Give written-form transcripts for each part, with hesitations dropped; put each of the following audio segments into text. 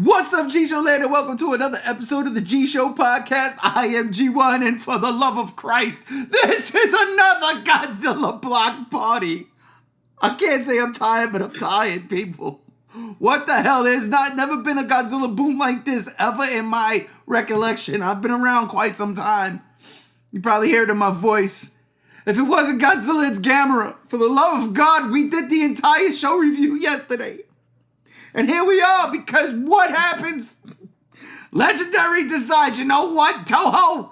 What's up, G-Show land, and welcome to another episode of the G-Show podcast. I am G1, and for the love of Christ, this is another Godzilla block party. I can't say I'm tired, but I'm tired, people. What the hell? There's never been a Godzilla boom like this ever in my recollection. I've been around quite some time. You probably hear it in my voice. If it wasn't Godzilla, it's Gamera. For the love of God, we did the entire show review yesterday. And here we are, because what happens? Legendary decides, you know what, Toho?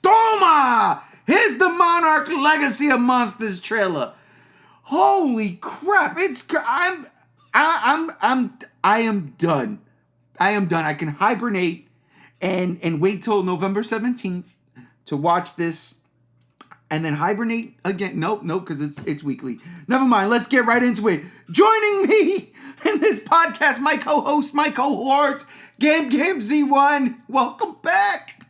Toma! Here's the Monarch Legacy of Monsters trailer. Holy crap! I am done. I am done. I can hibernate and wait till November 17th to watch this. And then hibernate again. Nope, because it's weekly. Never mind. Let's get right into it. Joining me in this podcast, my co-host, my cohort, Game Z1. Welcome back.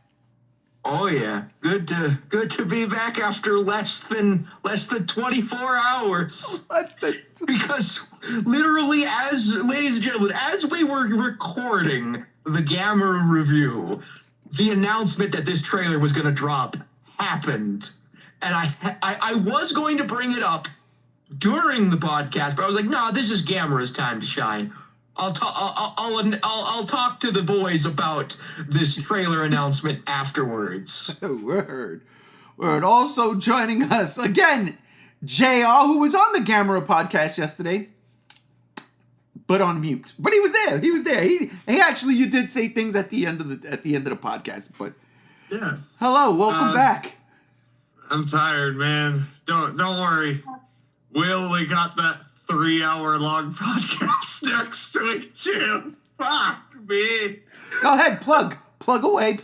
Oh yeah, good to be back after less than 24 hours. Because literally, ladies and gentlemen, as we were recording the Gamera review, the announcement that this trailer was going to drop happened. And I was going to bring it up during the podcast, but I was like, no, this is Gamera's time to shine. I'll talk to the boys about this trailer announcement afterwards. Word. Also joining us again, JR, who was on the Gamera podcast yesterday, but on mute. But he was there. He actually, you did say things at the end of the podcast. But yeah. Hello, welcome back. I'm tired, man. Don't worry. We only got that 3-hour-long podcast next week, too. Fuck me. Go ahead, plug away.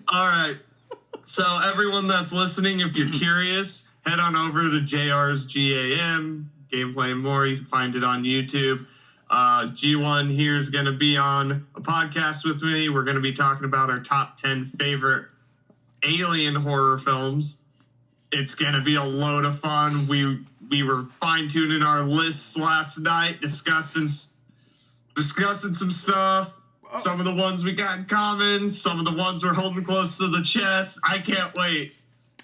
All right. So everyone that's listening, if you're curious, head on over to JR's GAM, Gameplay and More. You can find it on YouTube. G1 here is going to be on a podcast with me. We're going to be talking about our top 10 favorite alien horror films. It's going to be a load of fun. We were fine-tuning our lists last night, discussing some stuff. Some of the ones we got in common, some of the ones we're holding close to the chest. I can't wait.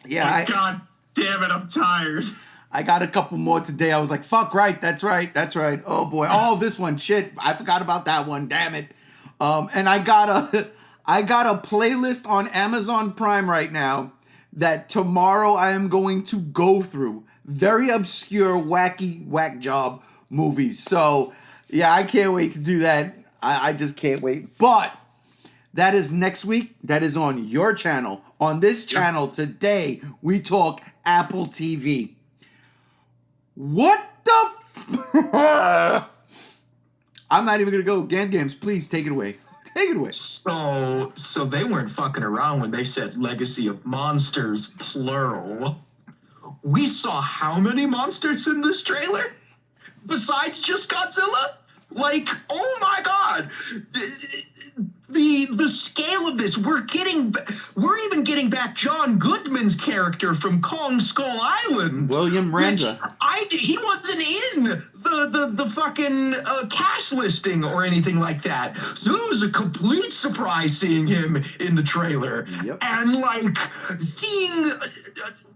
Yeah. God damn it, I'm tired. I got a couple more today. I was like, fuck, right, that's right. Oh, boy. Oh, this one, shit. I forgot about that one, damn it. And I got a playlist on Amazon Prime right now that tomorrow I am going to go through. Very obscure, wacky, whack job movies. So, yeah, I can't wait to do that. I just can't wait. But that is next week. That is on your channel. On this channel today, we talk Apple TV. What the I'm not even going to go. Games, please take it away. Take it away. So they weren't fucking around when they said Legacy of Monsters, plural. We saw how many monsters in this trailer? Besides just Godzilla? Like, oh my God. The scale of this, we're even getting back John Goodman's character from Kong Skull Island. William Randa. He wasn't in the fucking cast listing or anything like that. So it was a complete surprise seeing him in the trailer. Yep. And like seeing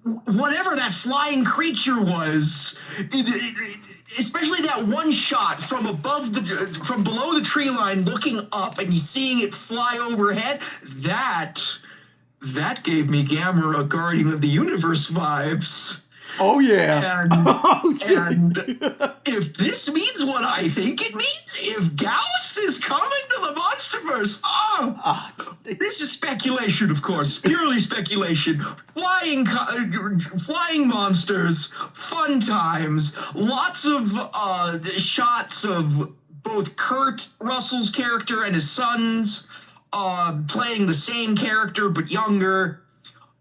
whatever that flying creature was, especially that one shot from below the tree line looking up and you seeing it fly overhead, that gave me Gamera Guardian of the Universe vibes. Oh, yeah. And if this means what I think it means, if Gauss is coming to the Monsterverse, this is speculation, of course, purely speculation. Flying monsters, fun times, lots of shots of both Kurt Russell's character and his sons playing the same character but younger.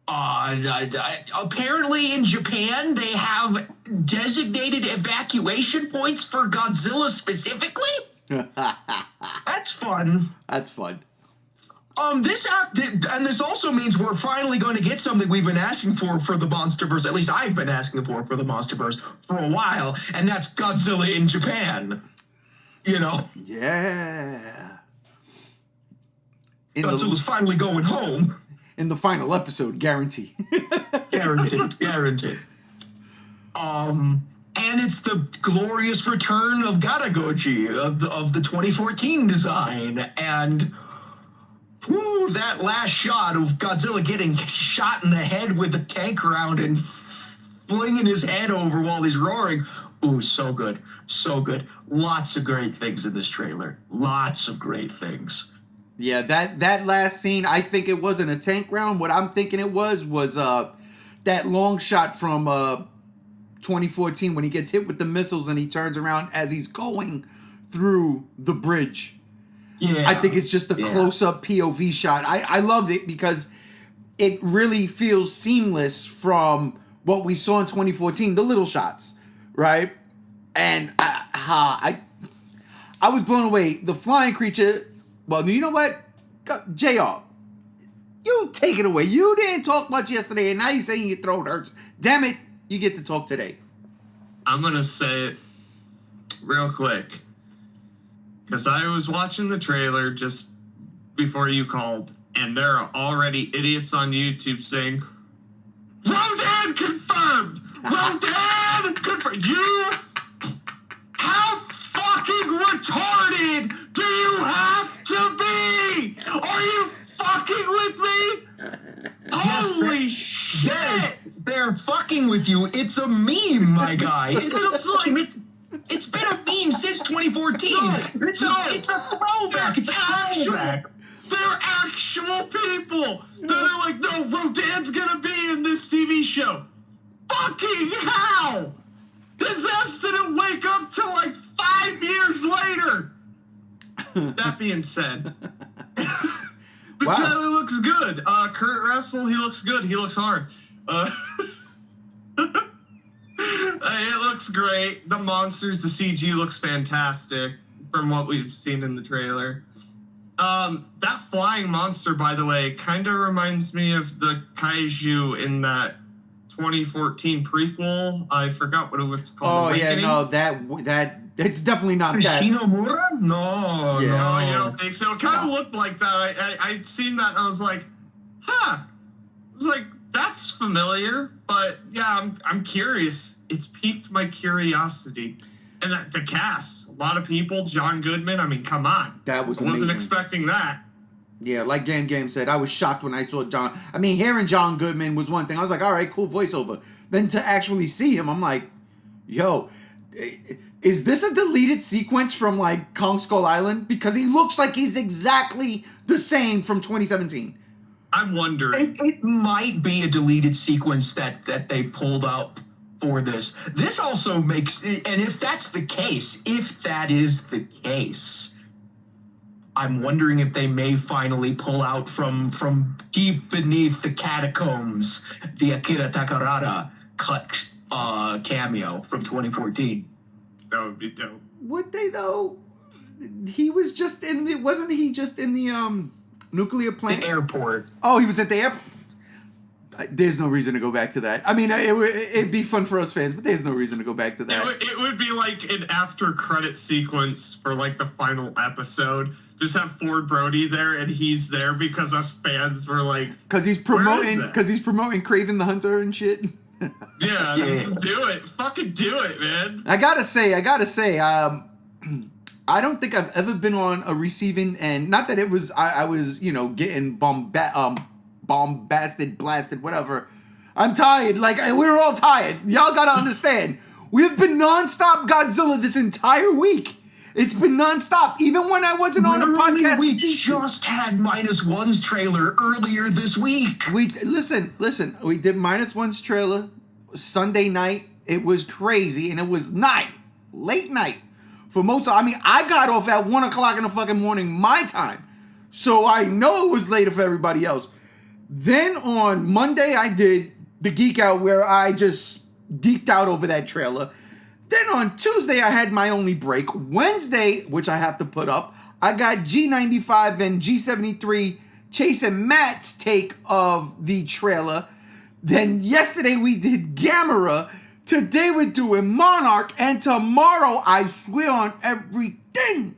Apparently in Japan, they have designated evacuation points for Godzilla specifically. That's fun. This also means we're finally going to get something we've been asking for the Monsterverse. At least I've been asking for the Monsterverse for a while, and that's Godzilla in Japan. You know? Yeah. Godzilla's finally going home. In the final episode, guarantee. Guaranteed. And it's the glorious return of Garagoji of the 2014 design. And that last shot of Godzilla getting shot in the head with a tank round and flinging his head over while he's roaring. Ooh, so good. So good. Lots of great things in this trailer. Lots of great things. Yeah, that last scene, I think it wasn't a tank round. What I'm thinking it was that long shot from 2014 when he gets hit with the missiles and he turns around as he's going through the bridge. Yeah. I think it's just a close-up POV shot. I loved it because it really feels seamless from what we saw in 2014, the little shots, right? And I was blown away. The flying creature, well, you know what? JR, you take it away. You didn't talk much yesterday, and now you're saying your throat hurts. Damn it, you get to talk today. I'm going to say it real quick. Because I was watching the trailer just before you called, and there are already idiots on YouTube saying, Rodan confirmed! Rodan confirmed! How fucking retarded do you have to be? Are you fucking with me? Holy shit! They're fucking with you. It's a meme, my guy. It's been a meme since 2014. It's a throwback. It's a throwback. They're actual people that are like, no, Rodan's gonna be in this TV show. Fucking hell! His ass didn't wake up till like 5 years later. That being said, the trailer looks good. Kurt Russell, he looks good. He looks hard. It looks great. The monsters, the CG looks fantastic from what we've seen in the trailer. That flying monster, by the way, kind of reminds me of the kaiju in that 2014 prequel. I forgot what it was called. Oh, yeah, no, that it's definitely not that. Shinomura? No, yeah. No, you don't think so? It kind of looked like that. I'd seen that and I was like, huh. I was like, that's familiar, but yeah, I'm curious. It's piqued my curiosity. And the cast, a lot of people, John Goodman, I mean, come on. That was amazing. I wasn't expecting that. Yeah, like Game said, I was shocked when I saw John. I mean, hearing John Goodman was one thing. I was like, all right, cool voiceover. Then to actually see him, I'm like, yo, is this a deleted sequence from like Kong Skull Island? Because he looks like he's exactly the same from 2017. I'm wondering. It might be a deleted sequence that they pulled up for this. This also makes, and if that's the case, if that is the case, I'm wondering if they may finally pull out from deep beneath the catacombs the Akira Takarada cut cameo from 2014. That would be dope. Would they though? He was just in the, wasn't he just in the nuclear plant? The airport. Oh, he was at the airport. There's no reason to go back to that. I mean, it'd be fun for us fans, but there's no reason to go back to that. It would be like an after credit sequence for like the final episode. Just have Ford Brody there, and he's there because us fans were like, because he's promoting Kraven the Hunter and shit. Yeah, just do it. Fucking do it, man. I gotta say, I don't think I've ever been on a receiving end. Not that it was, I was, getting bombasted, blasted, whatever. I'm tired. Like, we're all tired. Y'all gotta understand. We've been nonstop Godzilla this entire week. It's been nonstop. Even when I wasn't on a podcast. We just had -1's trailer earlier this week. Listen. We did -1's trailer Sunday night. It was crazy, and it was late night for most. I got off at 1:00 in the fucking morning my time, so I know it was later for everybody else. Then on Monday, I did the Geek Out where I just geeked out over that trailer. Then on Tuesday, I had my only break. Wednesday, which I have to put up, I got G95 and G73 Chase and Matt's take of the trailer. Then yesterday, we did Gamera. Today, we're doing Monarch. And tomorrow, I swear on everything,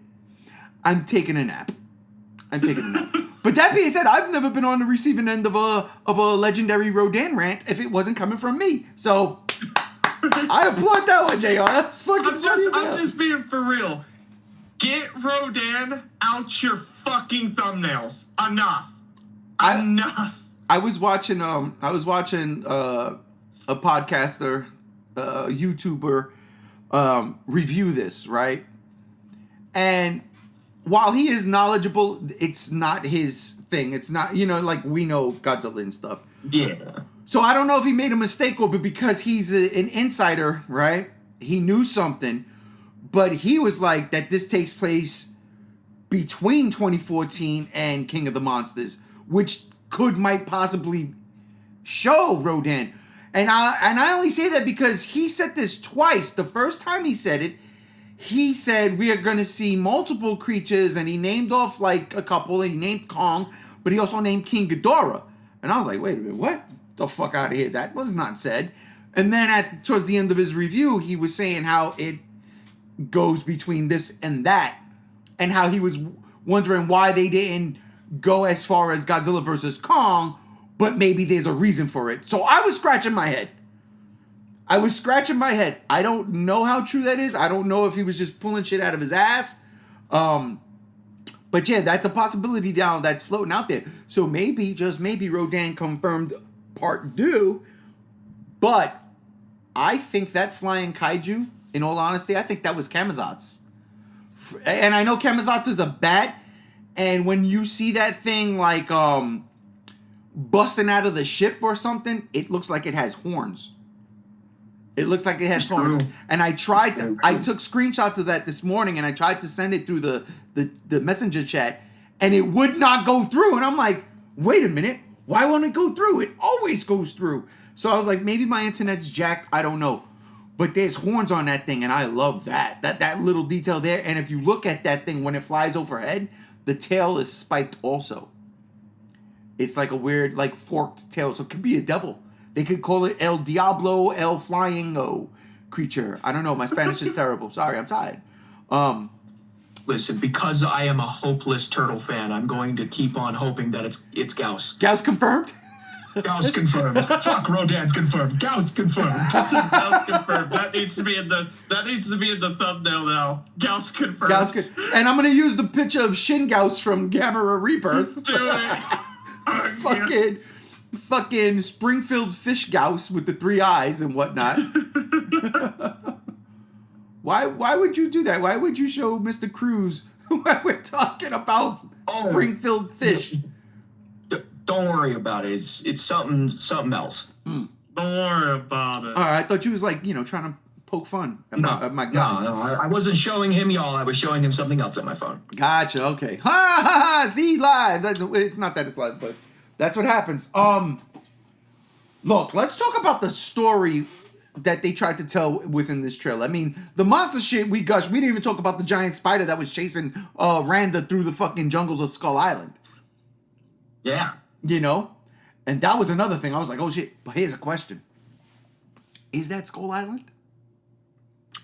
I'm taking a nap. But But that being said, I've never been on the receiving end of a legendary Rodan rant if it wasn't coming from me. So I applaud that one, JR. That's fucking funny as hell. I'm just being for real. Get Rodan out your fucking thumbnails. Enough. Enough. I was watching a podcaster, YouTuber, review this, right? And while he is knowledgeable, it's not his thing. It's not, like we know Godzilla and stuff. Yeah. So I don't know if he made a mistake or, but because he's an insider, right? He knew something, but he was like that this takes place between 2014 and King of the Monsters, which might possibly show Rodan. And I only say that because he said this twice. The first time he said it, he said we are going to see multiple creatures, and he named off like a couple, and he named Kong, but he also named King Ghidorah. And I was like, wait a minute, what? The fuck out of here. That was not said. And then towards the end of his review, he was saying how it goes between this and that, and how he was wondering why they didn't go as far as Godzilla versus Kong, but maybe there's a reason for it. So I was scratching my head. I don't know how true that is. I don't know if he was just pulling shit out of his ass. But yeah, that's a possibility now that's floating out there. So maybe, just maybe, Rodan confirmed part 2. But I think that flying kaiju, in all honesty, I think that was Kamazat's. And I know Kamazat's is a bat. And when you see that thing like busting out of the ship or something, it looks like it has horns. It looks like it has horns. True. And I took screenshots of that this morning, and I tried to send it through the messenger chat, and it would not go through. And I'm like, wait a minute, why won't it go through? It always goes through. So I was like, maybe my internet's jacked, I don't know. But there's horns on that thing, and I love that. That little detail there. And if you look at that thing when it flies overhead, the tail is spiked also. It's like a weird, like, forked tail. So it could be a devil. They could call it El Diablo, El Flying creature. I don't know. My Spanish is terrible. Sorry, I'm tired. Listen, because I am a hopeless turtle fan, I'm going to keep on hoping that it's Gauss. Gauss confirmed? Gauss confirmed. Fuck Rodan confirmed. Gauss confirmed. Gauss confirmed. That needs to be in the thumbnail now. Gauss confirmed. And I'm gonna use the picture of Shin Gauss from Gamma Rebirth. Do it. Fucking Springfield Fish Gauss with the 3 eyes and whatnot. Why would you do that? Why would you show Mr. Cruz when we're talking about Springfield Fish? Don't worry about it. It's something else. Don't worry about it. All right, I thought you was like, trying to poke fun at my guy. No, I wasn't showing him y'all. I was showing him something else on my phone. Gotcha. Okay. Ha ha ha. See, live. It's not that it's live, but that's what happens. Look, let's talk about the story that they tried to tell within this trailer. I mean, the monster shit, we didn't even talk about the giant spider that was chasing Randa through the fucking jungles of Skull Island. Yeah. And that was another thing. I was like, oh shit. But here's a question. Is that Skull Island?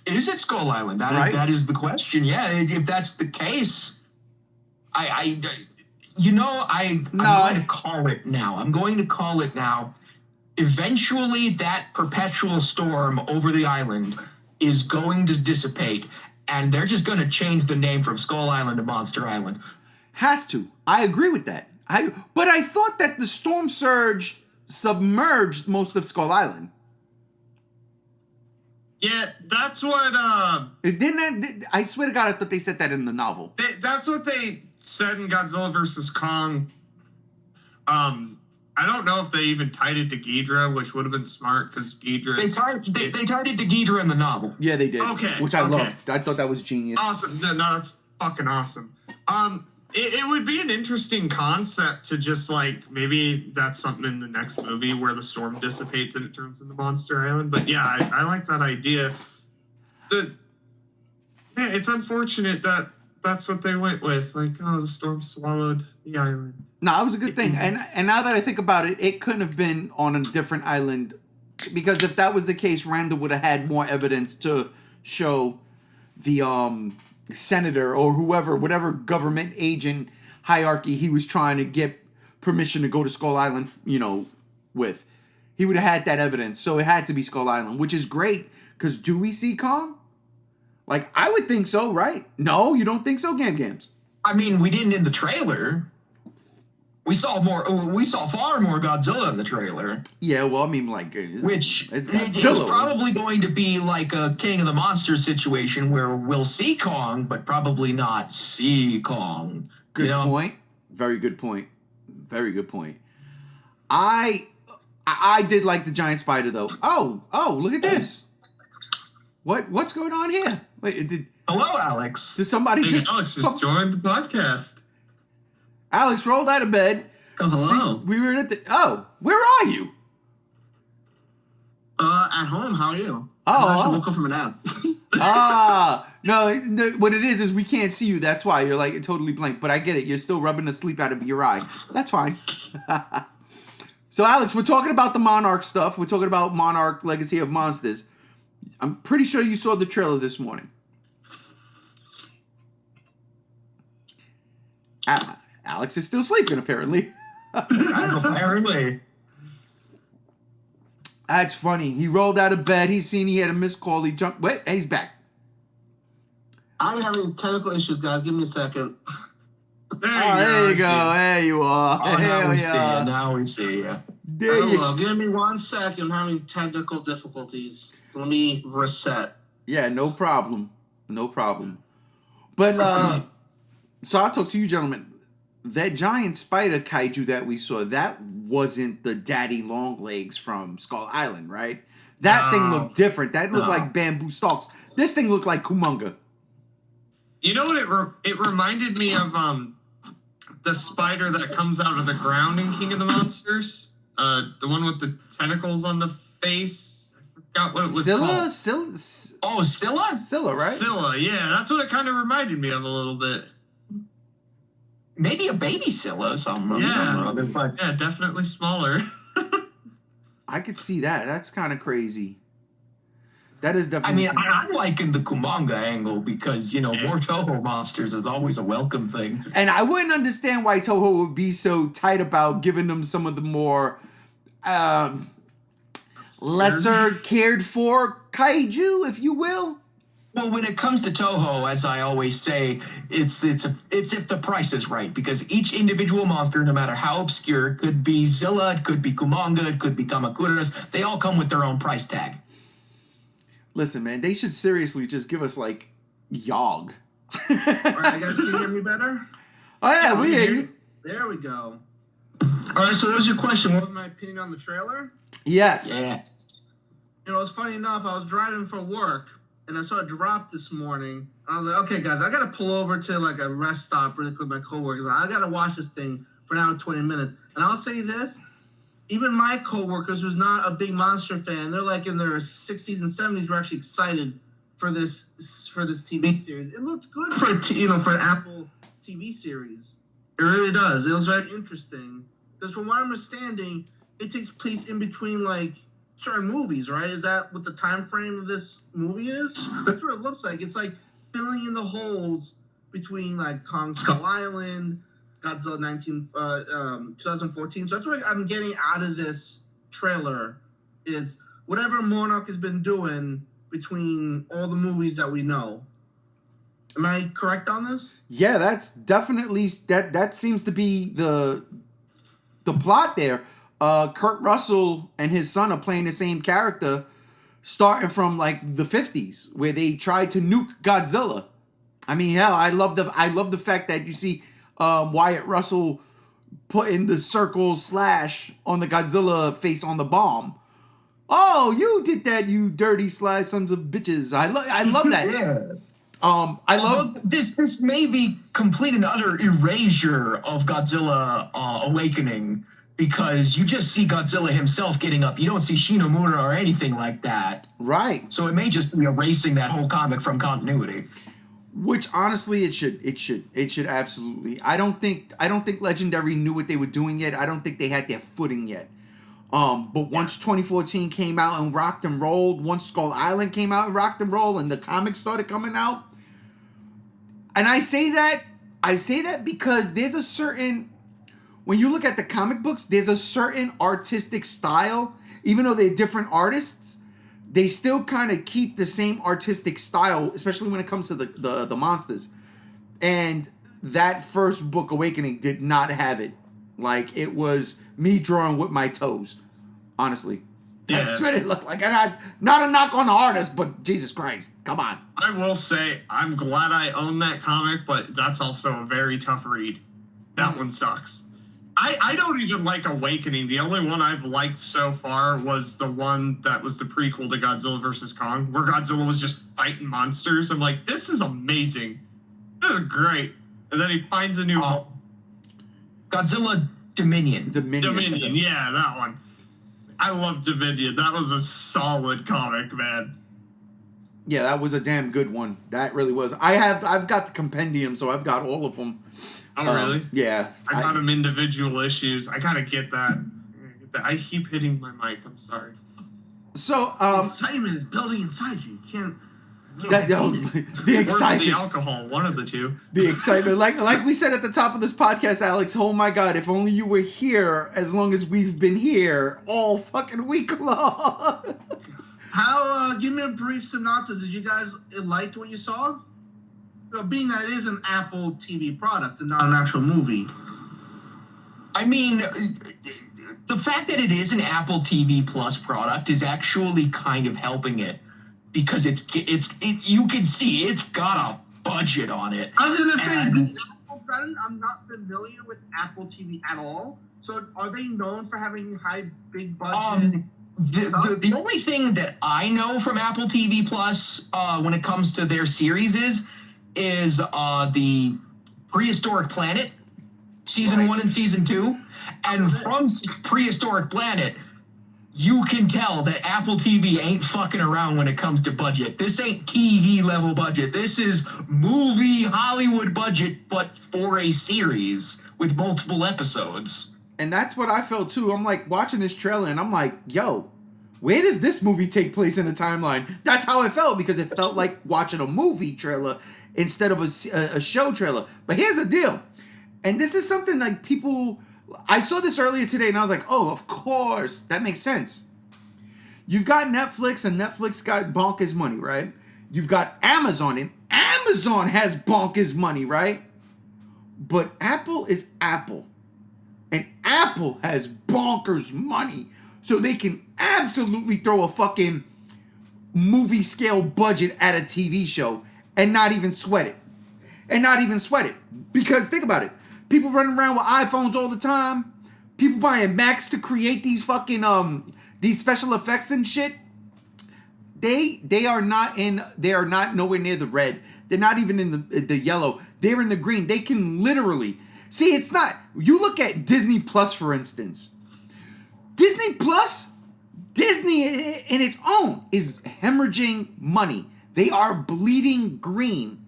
Is it Skull Island? Right? That is the question. Yeah, if that's the case, I'm going to call it now. I'm going to call it now. Eventually, that perpetual storm over the island is going to dissipate, and they're just going to change the name from Skull Island to Monster Island. Has to. I agree with that. But I thought that the storm surge submerged most of Skull Island. Yeah, that's what. I swear to God, I thought they said that in the novel. That's what they said in Godzilla vs. Kong. I don't know if they even tied it to Ghidorah, which would have been smart because Ghidorah. They tied it to Ghidorah in the novel. Yeah, they did. Okay, which I loved. I thought that was genius. Awesome. No, that's fucking awesome. It would be an interesting concept to just like maybe that's something in the next movie where the storm dissipates and it turns into Monster Island. But yeah, I like that idea. It's unfortunate that that's what they went with. Like, oh, the storm swallowed the island. No, it was a good thing. And now that I think about it, it couldn't have been on a different island, because if that was the case, Randa would have had more evidence to show the senator or whatever government agent hierarchy he was trying to get permission to go to Skull Island, with. He would have had that evidence, so it had to be Skull Island, which is great, because do we see Kong? Like, I would think so, right? No, you don't think so, Gams? I mean, we didn't in the trailer. We saw far more Godzilla in the trailer. Yeah, well, I mean, like... Which it's probably going to be like a King of the Monsters situation where we'll see Kong, but probably not see Kong. Good point. Very good point. Very good point. I did like the giant spider, though. Oh, look at this. What's going on here? Wait, hello, Alex. Did somebody Alex just joined the podcast. Alex rolled out of bed. Oh, hello. We were where are you? At home. How are you? I woke up from a nap. No, what it is we can't see you. That's why you're like totally blank. But I get it. You're still rubbing the sleep out of your eye. That's fine. So, Alex, we're talking about the Monarch stuff. We're talking about Monarch Legacy of Monsters. I'm pretty sure you saw the trailer this morning. Alex is still sleeping, apparently. Apparently. That's funny. He rolled out of bed. He had a missed call. He jumped. Wait, he's back. I'm having technical issues, guys. Give me a second. There you go. There you are. Oh, now we see you. Hello. Give me 1 second. I'm having technical difficulties. Let me reset. Yeah, no problem. No problem. But, so I'll talk to you, gentlemen. That giant spider kaiju that we saw, that wasn't the daddy long legs from Skull Island, right? That thing looked different. That looked like bamboo stalks. This thing looked like Kumonga. You know what it reminded me of? The spider that comes out of the ground in King of the Monsters. The one with the tentacles on the face. I forgot what it was called. Scylla? Scylla, right? Scylla, yeah. That's what it kind of reminded me of a little bit. Maybe a baby Scylla, something or other. But yeah, definitely smaller. I could see that. That's kind of crazy. That is definitely... I mean, I'm liking the Kumonga angle because, more Toho monsters is always a welcome thing. And I wouldn't understand why Toho would be so tight about giving them some of the more lesser cared for kaiju, if you will. Well, when it comes to Toho, as I always say, it's if the price is right, because each individual monster, no matter how obscure, it could be Zilla, it could be Kumonga, it could be Kamakuras, they all come with their own price tag. Listen, man, they should seriously just give us, like, Yogg. All right, you guys can hear me better? Oh, yeah, we hear you. There we go. All right, so what was your question? What was my opinion on the trailer? Yes. Yeah. It's funny enough, I was driving for work, and I saw a drop this morning. I was like, okay, guys, I got to pull over to, like, a rest stop really quick with my coworkers. I got to watch this thing for now 20 minutes. And I'll say this. Even my coworkers, who's not a big monster fan, they're like in their 60s and 70s, were actually excited for this TV series. It looked good for for an Apple TV series. It really does. It looks very interesting. Because from what I'm understanding, it takes place in between like certain movies, right? Is that what the time frame of this movie is? That's what it looks like. It's like filling in the holes between like Kong Skull Island, Godzilla 2014. So that's what I'm getting out of this trailer. It's whatever Monarch has been doing between all the movies that we know. Am I correct on this? Yeah, that's definitely that seems to be the plot there. Kurt Russell and his son are playing the same character starting from like the 50s where they tried to nuke Godzilla. I mean, hell, I love the fact that you see Wyatt Russell putting the circle slash on the Godzilla face on the bomb. Oh, you did that, you dirty sly sons of bitches. I love that. Yeah. I love this may be complete and utter erasure of Godzilla Awakening, because you just see Godzilla himself getting up. You don't see Shinomura or anything like that. Right. So it may just be erasing that whole comic from continuity. Which honestly, it should absolutely. I don't think Legendary knew what they were doing yet. I don't think they had their footing yet. But once 2014 came out and rocked and rolled, once Skull Island came out and rocked and rolled, and the comics started coming out, and I say that I say that because when you look at the comic books, there's a certain artistic style. Even though they're different artists, they still kind of keep the same artistic style, especially when it comes to the monsters. And that first book, Awakening, did not have it. Like, it was me drawing with my toes, honestly. That's what it looked like. And not a knock on the artist, but Jesus Christ, come on. I will say, I'm glad I own that comic, but that's also a very tough read. That one sucks. I don't even like Awakening. The only one I've liked so far was the one that was the prequel to Godzilla vs. Kong, where Godzilla was just fighting monsters. I'm like, this is amazing. This is great. And then he finds a new home. Godzilla Dominion. Dominion, yeah, that one. I love Dominion. That was a solid comic, man. Yeah, that was a damn good one. That really was. I've got the compendium, so I've got all of them. Oh, really? Yeah. I got them individual issues. I gotta get that. I keep hitting my mic. I'm sorry. So, excitement is building inside you. You can't. The excitement. Or the alcohol, one of the two. The excitement. Like we said at the top of this podcast, Alex, oh my God, if only you were here as long as we've been here all fucking week long. Give me a brief synopsis. Did you guys like what you saw? Being that it is an Apple TV product and not an actual movie. I mean, the fact that it is an Apple TV Plus product is actually kind of helping it, because you can see it's got a budget on it. I was gonna say, I'm not familiar with Apple TV at all. So are they known for having big budget? The only thing that I know from Apple TV Plus when it comes to their series is the Prehistoric Planet, season 1 and season 2. And from Prehistoric Planet, you can tell that Apple TV ain't fucking around when it comes to budget. This ain't TV level budget. This is movie Hollywood budget, but for a series with multiple episodes. And that's what I felt too. I'm like watching this trailer and I'm like, yo, where does this movie take place in the timeline? That's how it felt, because it felt like watching a movie trailer instead of a show trailer. But here's the deal. And this is something like I saw this earlier today and I was like, oh, of course, that makes sense. You've got Netflix, and Netflix got bonkers money, right? You've got Amazon, and Amazon has bonkers money, right? But Apple is Apple. And Apple has bonkers money. So they can absolutely throw a fucking movie scale budget at a TV show and not even sweat it. Because think about it. People running around with iPhones all the time. People buying Macs to create these fucking these special effects and shit. They are not nowhere near the red. They're not even in the yellow. They're in the green. They can literally see. It's not. You look at Disney Plus, for instance. Disney in its own is hemorrhaging money. They are bleeding green.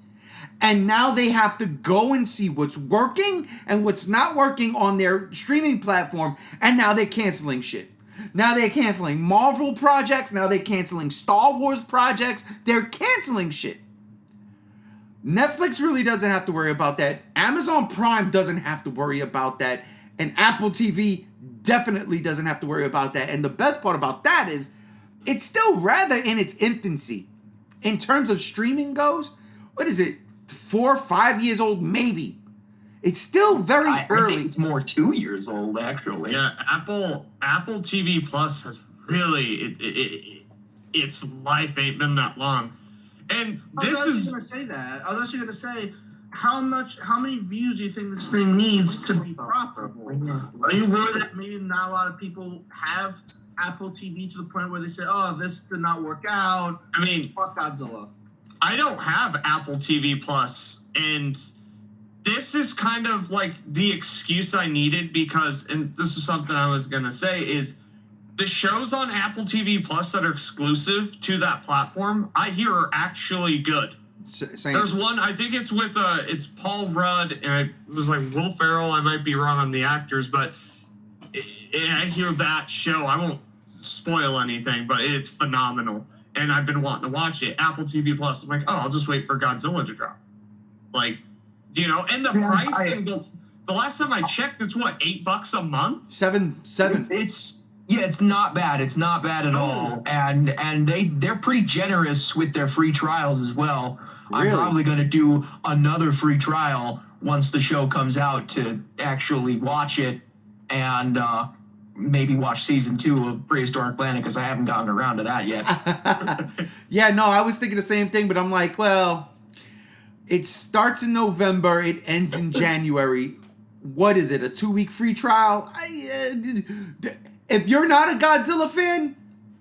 And now they have to go and see what's working and what's not working on their streaming platform. And now they're canceling shit. Now they're canceling Marvel projects. Now they're canceling Star Wars projects. They're canceling shit. Netflix really doesn't have to worry about that. Amazon Prime doesn't have to worry about that. And Apple TV definitely doesn't have to worry about that. And the best part about that is it's still rather in its infancy. In terms of streaming goes, what is it? 4 or 5 years old, maybe. It's still very early. I think it's more 2 years old, actually. Yeah, Apple TV Plus has really its life ain't been that long, and this is. I was actually going to say how many views do you think this thing needs to be profitable? Are you worried that maybe not a lot of people have Apple TV to the point where they say, "Oh, this did not work out"? I mean, fuck Godzilla. I don't have Apple TV Plus, and this is kind of like the excuse I needed, because, and this is something I was going to say, is the shows on Apple TV Plus that are exclusive to that platform, I hear are actually good. Same. There's one, I think it's with, it's Paul Rudd, and it was like Will Ferrell, I might be wrong on the actors, but I hear that show, I won't spoil anything, but it's phenomenal. And I've been wanting to watch it. Apple TV Plus. I'm like, oh, I'll just wait for Godzilla to drop. Like, You know, and the price, the last time I checked, it's what, $8 a month? Seven. It's not bad. It's not bad at all. And they're pretty generous with their free trials as well. Really? I'm probably going to do another free trial once the show comes out to actually watch it and maybe watch season 2 of Prehistoric Planet because I haven't gotten around to that yet. Yeah, no, I was thinking the same thing, but I'm like, well, it starts in November, it ends in January. What is it, a 2-week free trial? If you're not a Godzilla fan,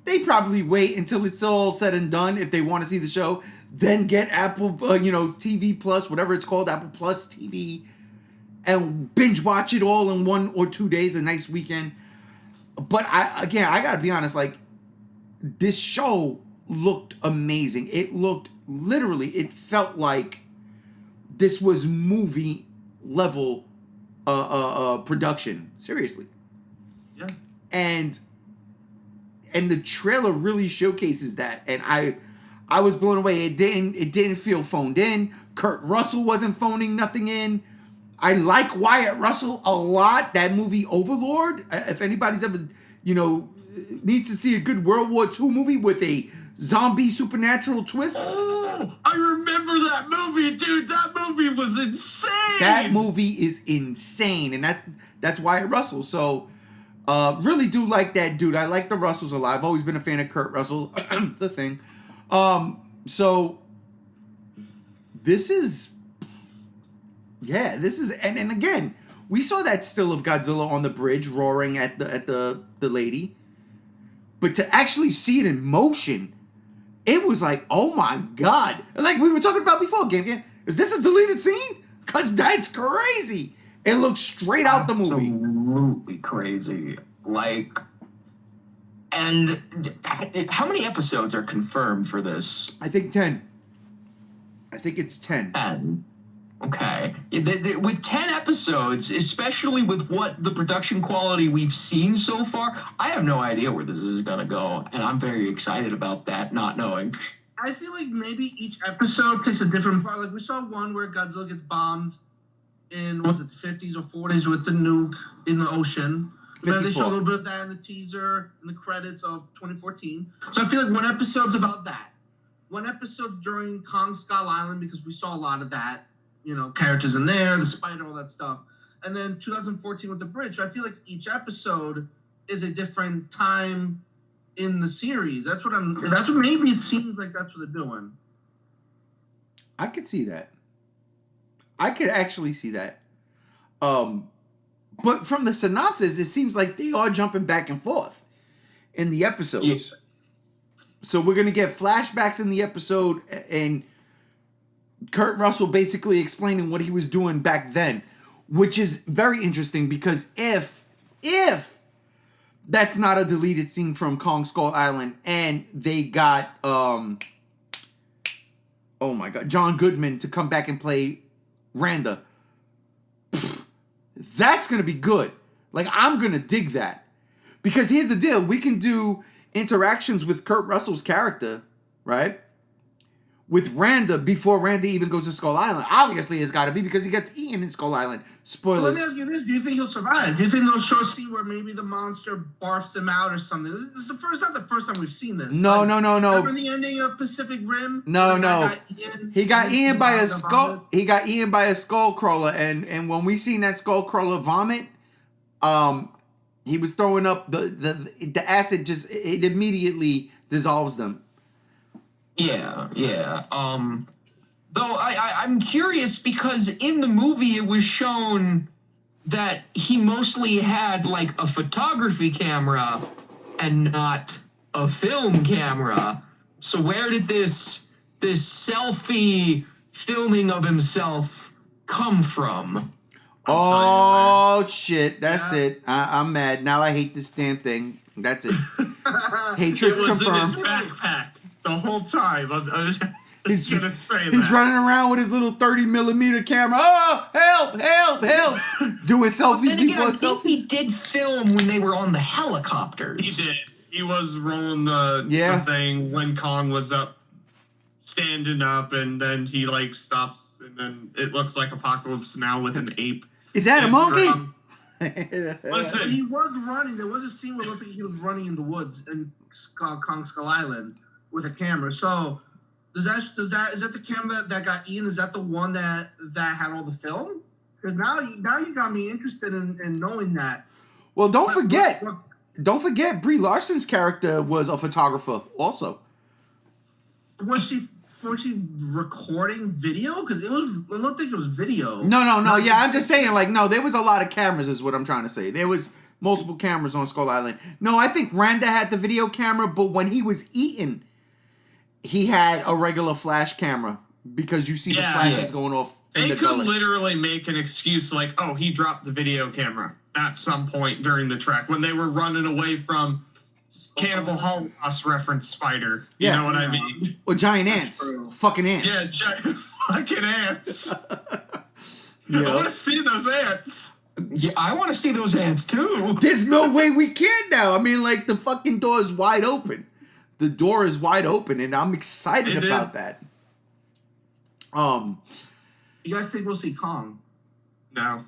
they probably wait until it's all said and done if they want to see the show. Then get Apple, TV Plus, whatever it's called, Apple Plus TV, and binge watch it all in 1 or 2 days, a nice weekend. But I gotta be honest, like, this show looked amazing. It looked, literally, it felt like this was movie level production. Seriously. Yeah. And the trailer really showcases that. And I was blown away. It didn't feel phoned in. Kurt Russell wasn't phoning nothing in. I like Wyatt Russell a lot. That movie Overlord. If anybody's ever, needs to see a good World War II movie with a zombie supernatural twist. Oh, I remember that movie, dude. That movie was insane. That movie is insane, and that's Wyatt Russell. So, really do like that dude. I like the Russells a lot. I've always been a fan of Kurt Russell. The Thing. So this is, and again, we saw that still of Godzilla on the bridge roaring at the lady, but to actually see it in motion, it was like, oh my God. Like we were talking about before, Game. Is this a deleted scene? Because that's crazy. It looks straight out the movie. Absolutely crazy. Like, and how many episodes are confirmed for this? I think 10. I think it's 10. 10. Okay. With 10 episodes, especially with what the production quality we've seen so far, I have no idea where this is going to go. And I'm very excited about that, not knowing. I feel like maybe each episode takes a different part. Like we saw one where Godzilla gets bombed in, was it the 50s or 40s with the nuke in the ocean. Remember they showed a little bit of that in the teaser, in the credits of 2014. So I feel like one episode's about that. One episode during Kong Skull Island, because we saw a lot of that. Characters in there, the spider, all that stuff. And then 2014 with the bridge. So I feel like each episode is a different time in the series. That's what maybe it seems like that's what they're doing. I could see that. I could actually see that. But from the synopsis, it seems like they are jumping back and forth in the episodes. Yes. So we're going to get flashbacks in the episode and Kurt Russell basically explaining what he was doing back then, which is very interesting because if that's not a deleted scene from Kong Skull Island and they got, oh my God, John Goodman to come back and play Randa, that's going to be good. Like, I'm going to dig that. Because here's the deal. We can do interactions with Kurt Russell's character, right? With Randa before Randa even goes to Skull Island. Obviously, it's got to be because he gets eaten in Skull Island. Spoilers. Well, let me ask you this. Do you think he'll survive? Do you think they'll show a scene where maybe the monster barfs him out or something? This is not the first time we've seen this. No. Remember the ending of Pacific Rim? No. He got eaten by a skull. He got eaten by a skull crawler, and when we seen that skull crawler vomit, he was throwing up the acid. Just it immediately dissolves them. Yeah. Though I'm curious because in the movie it was shown that he mostly had like a photography camera and not a film camera. So where did this selfie filming of himself come from? Oh shit! That's it. I'm mad now. I hate this damn thing. That's it. Hatred it was confirmed. In his backpack the whole time. I'm just gonna say he's running around with his little 30mm camera. Oh, help! Doing selfies before selfies. I think he did film when they were on the helicopters. He did. He was rolling the thing when Kong was up standing up, and then he like stops, and then it looks like Apocalypse Now with an ape. Is that a monkey? Listen, he was running. There was a scene where it looked like he was running in the woods in Kong Skull Island with a camera. So is that the camera that got Ian? Is that the one that had all the film? Because now you got me interested in knowing that. Well, don't forget, Brie Larson's character was a photographer also. Was she recording video? Because it looked like it was video. No. Yeah, I'm just saying, like, no, there was a lot of cameras is what I'm trying to say. There was multiple cameras on Skull Island. No, I think Randa had the video camera, but when he was eating, he had a regular flash camera because you see the flashes going off. They could literally make an excuse like, oh, he dropped the video camera at some point during the trek when they were running away from Cannibal Holocaust reference spider. You know what I mean? Or giant ants. Fucking ants. Yeah, giant fucking ants. You know? I want to see those ants. Yeah, I want to see those ants too. There's no way we can now. I mean, like, the fucking door is wide open. The door is wide open, and I'm excited about that. You guys think we'll see Kong? No.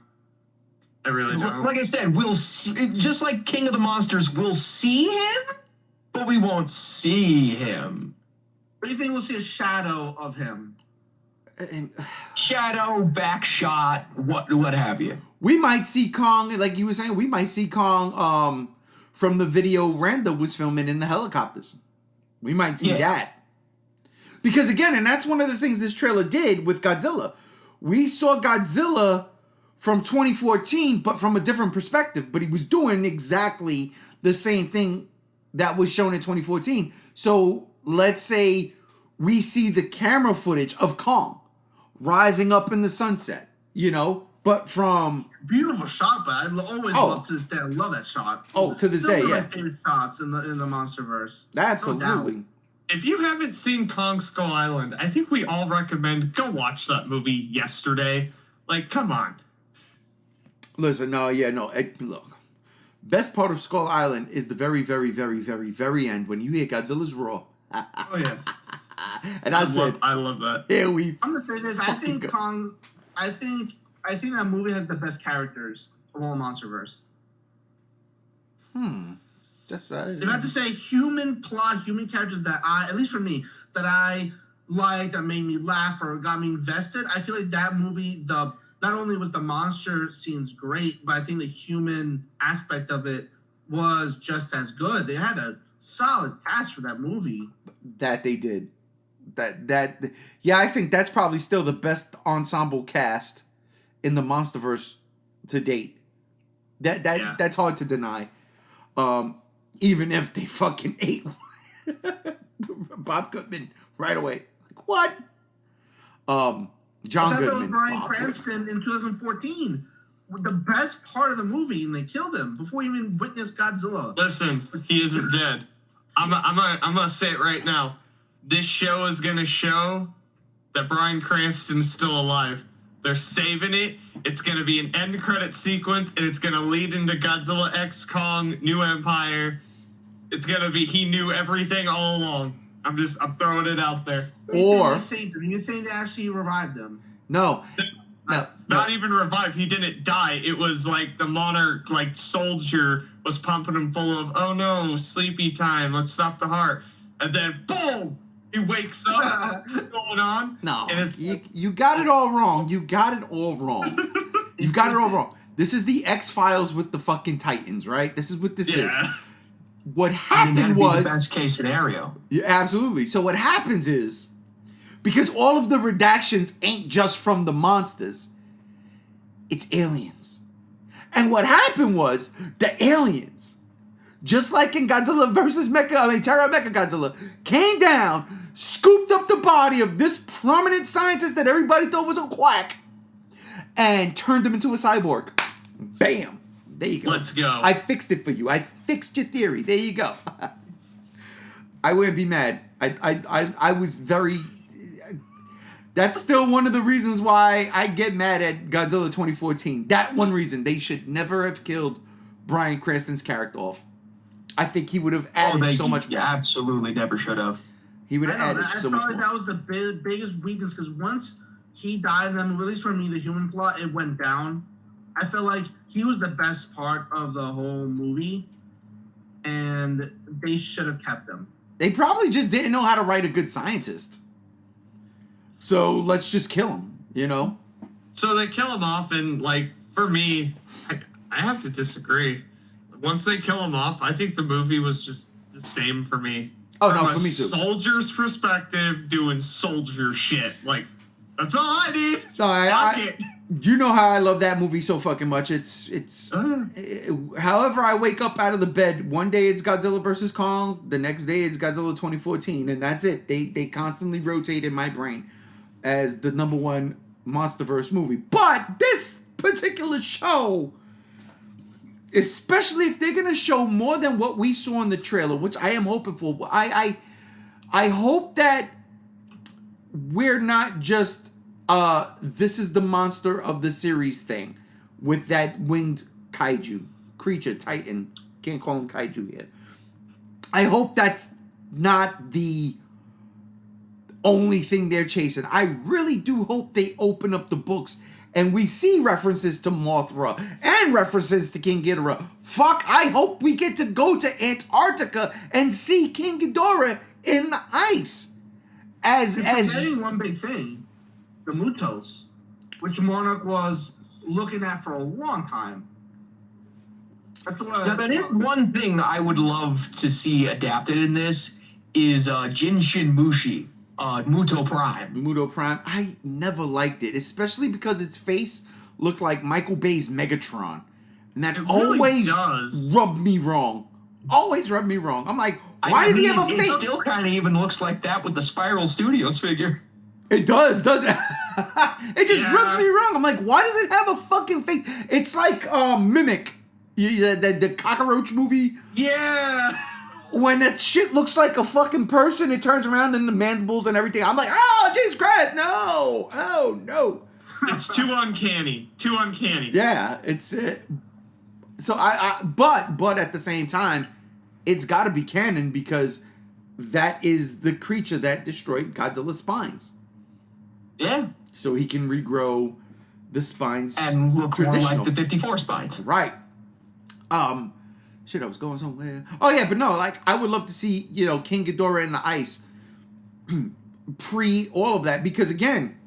I really don't. Like I said, we'll see, just like King of the Monsters, we'll see him, but we won't see him. What do you think we'll see a shadow of him? Shadow, back shot, what have you. We might see Kong, like you were saying, we might see Kong from the video Randa was filming in the helicopters. We might see that. Because again, and that's one of the things this trailer did with Godzilla. We saw Godzilla from 2014, but from a different perspective. But he was doing exactly the same thing that was shown in 2014. So let's say we see the camera footage of Kong rising up in the sunset, you know, but from... Beautiful shot, but I always love to this day. I love that shot. Oh, to this day, my favorite shots in the MonsterVerse. Absolutely. No, if you haven't seen Kong Skull Island, I think we all recommend go watch that movie yesterday. Like, come on. Listen, look. Best part of Skull Island is the very, very, very, very, very end when you hear Godzilla's roar. Oh, yeah. And I love that. Here we. I'm gonna say this. I think Kong. I think that movie has the best characters of all MonsterVerse. That's if I have to say human characters that at least for me, that I liked, that made me laugh or got me invested. I feel like that movie, not only was the monster scenes great, but I think the human aspect of it was just as good. They had a solid cast for that movie. That they did. I think that's probably still the best ensemble cast in the MonsterVerse to date. That's hard to deny. Even if they fucking ate Bob Goodman right away. Like, what? John Goodman. That was Bryan Cranston in 2014. The best part of the movie, and they killed him before he even witnessed Godzilla. Listen, he isn't dead. I'm gonna say it right now. This show is gonna show that Bryan Cranston's still alive. They're saving it. It's gonna be an end credit sequence, and it's gonna lead into Godzilla X Kong New Empire. It's gonna be he knew everything all along. I'm throwing it out there. Or you think they actually revived him? No. Not even revived. He didn't die. It was like the Monarch, like soldier, was pumping him full of, oh no, sleepy time. Let's stop the heart. And then boom, he wakes up. What's going on? No, you got it all wrong. You got it all wrong. You've got it all wrong. This is the X-Files with the fucking Titans, right? This is what this is. What happened was the best case scenario. Yeah, absolutely. So what happens is, because all of the redactions ain't just from the monsters, it's aliens. And what happened was the aliens, just like in Godzilla versus Terra Mechagodzilla, came down, scooped up the body of this prominent scientist that everybody thought was a quack, and turned him into a cyborg. Bam. There you go. Let's go. I fixed it for you. I fixed your theory. There you go. I wouldn't be mad. I was very... That's still one of the reasons why I get mad at Godzilla 2014. That one reason. They should never have killed Bryan Cranston's character off. I think he would have added so much more. Absolutely never should have. He would have added so much more. I felt like that was the biggest weakness, because once he died, and then at least for me, the human plot, it went down. I felt like he was the best part of the whole movie, and they should have kept him. They probably just didn't know how to write a good scientist. So let's just kill him, you know? So they kill him off, and, like, for me, I have to disagree. Once they kill him off, I think the movie was just the same for me. Oh, no, From for me too. Soldier's perspective, doing soldier shit. Like, that's all I need. You know how I love that movie so fucking much. However I wake up out of the bed, one day it's Godzilla vs. Kong, the next day it's Godzilla 2014, and that's it. They constantly rotate in my brain as the number one MonsterVerse movie. But this particular show, especially if they're gonna show more than what we saw in the trailer, which I am hoping for, I hope that we're not just this is the monster of the series thing with that winged kaiju creature, titan. Can't call him kaiju yet. I hope that's not the only thing they're chasing. I really do hope they open up the books and we see references to Mothra and references to King Ghidorah. Fuck, I hope we get to go to Antarctica and see King Ghidorah in the ice. As one big thing, the Mutos, which Monarch was looking at for a long time. That's what. Now, that is one thing I would love to see adapted in this is Jinshin Mushi, Muto Prime. Muto Prime. I never liked it, especially because its face looked like Michael Bay's Megatron, and that always rubbed me wrong. Always rubbed me wrong. I'm like, why does he have a face? It still kind of even looks like that with the Spiral Studios figure. It does it? It just rubs me wrong. I'm like, why does it have a fucking face? It's like Mimic, the cockroach movie. Yeah. When that shit looks like a fucking person, it turns around and the mandibles and everything. I'm like, oh, Jesus Christ, no. Oh, no. It's too uncanny. Too uncanny. Yeah, it's... so but at the same time, it's got to be canon because that is the creature that destroyed Godzilla's spines. Yeah. So he can regrow the spines and look more like the 54 spines. Right. Shit, I was going somewhere. Oh yeah, but no, like I would love to see, King Ghidorah in the ice pre all of that, because again,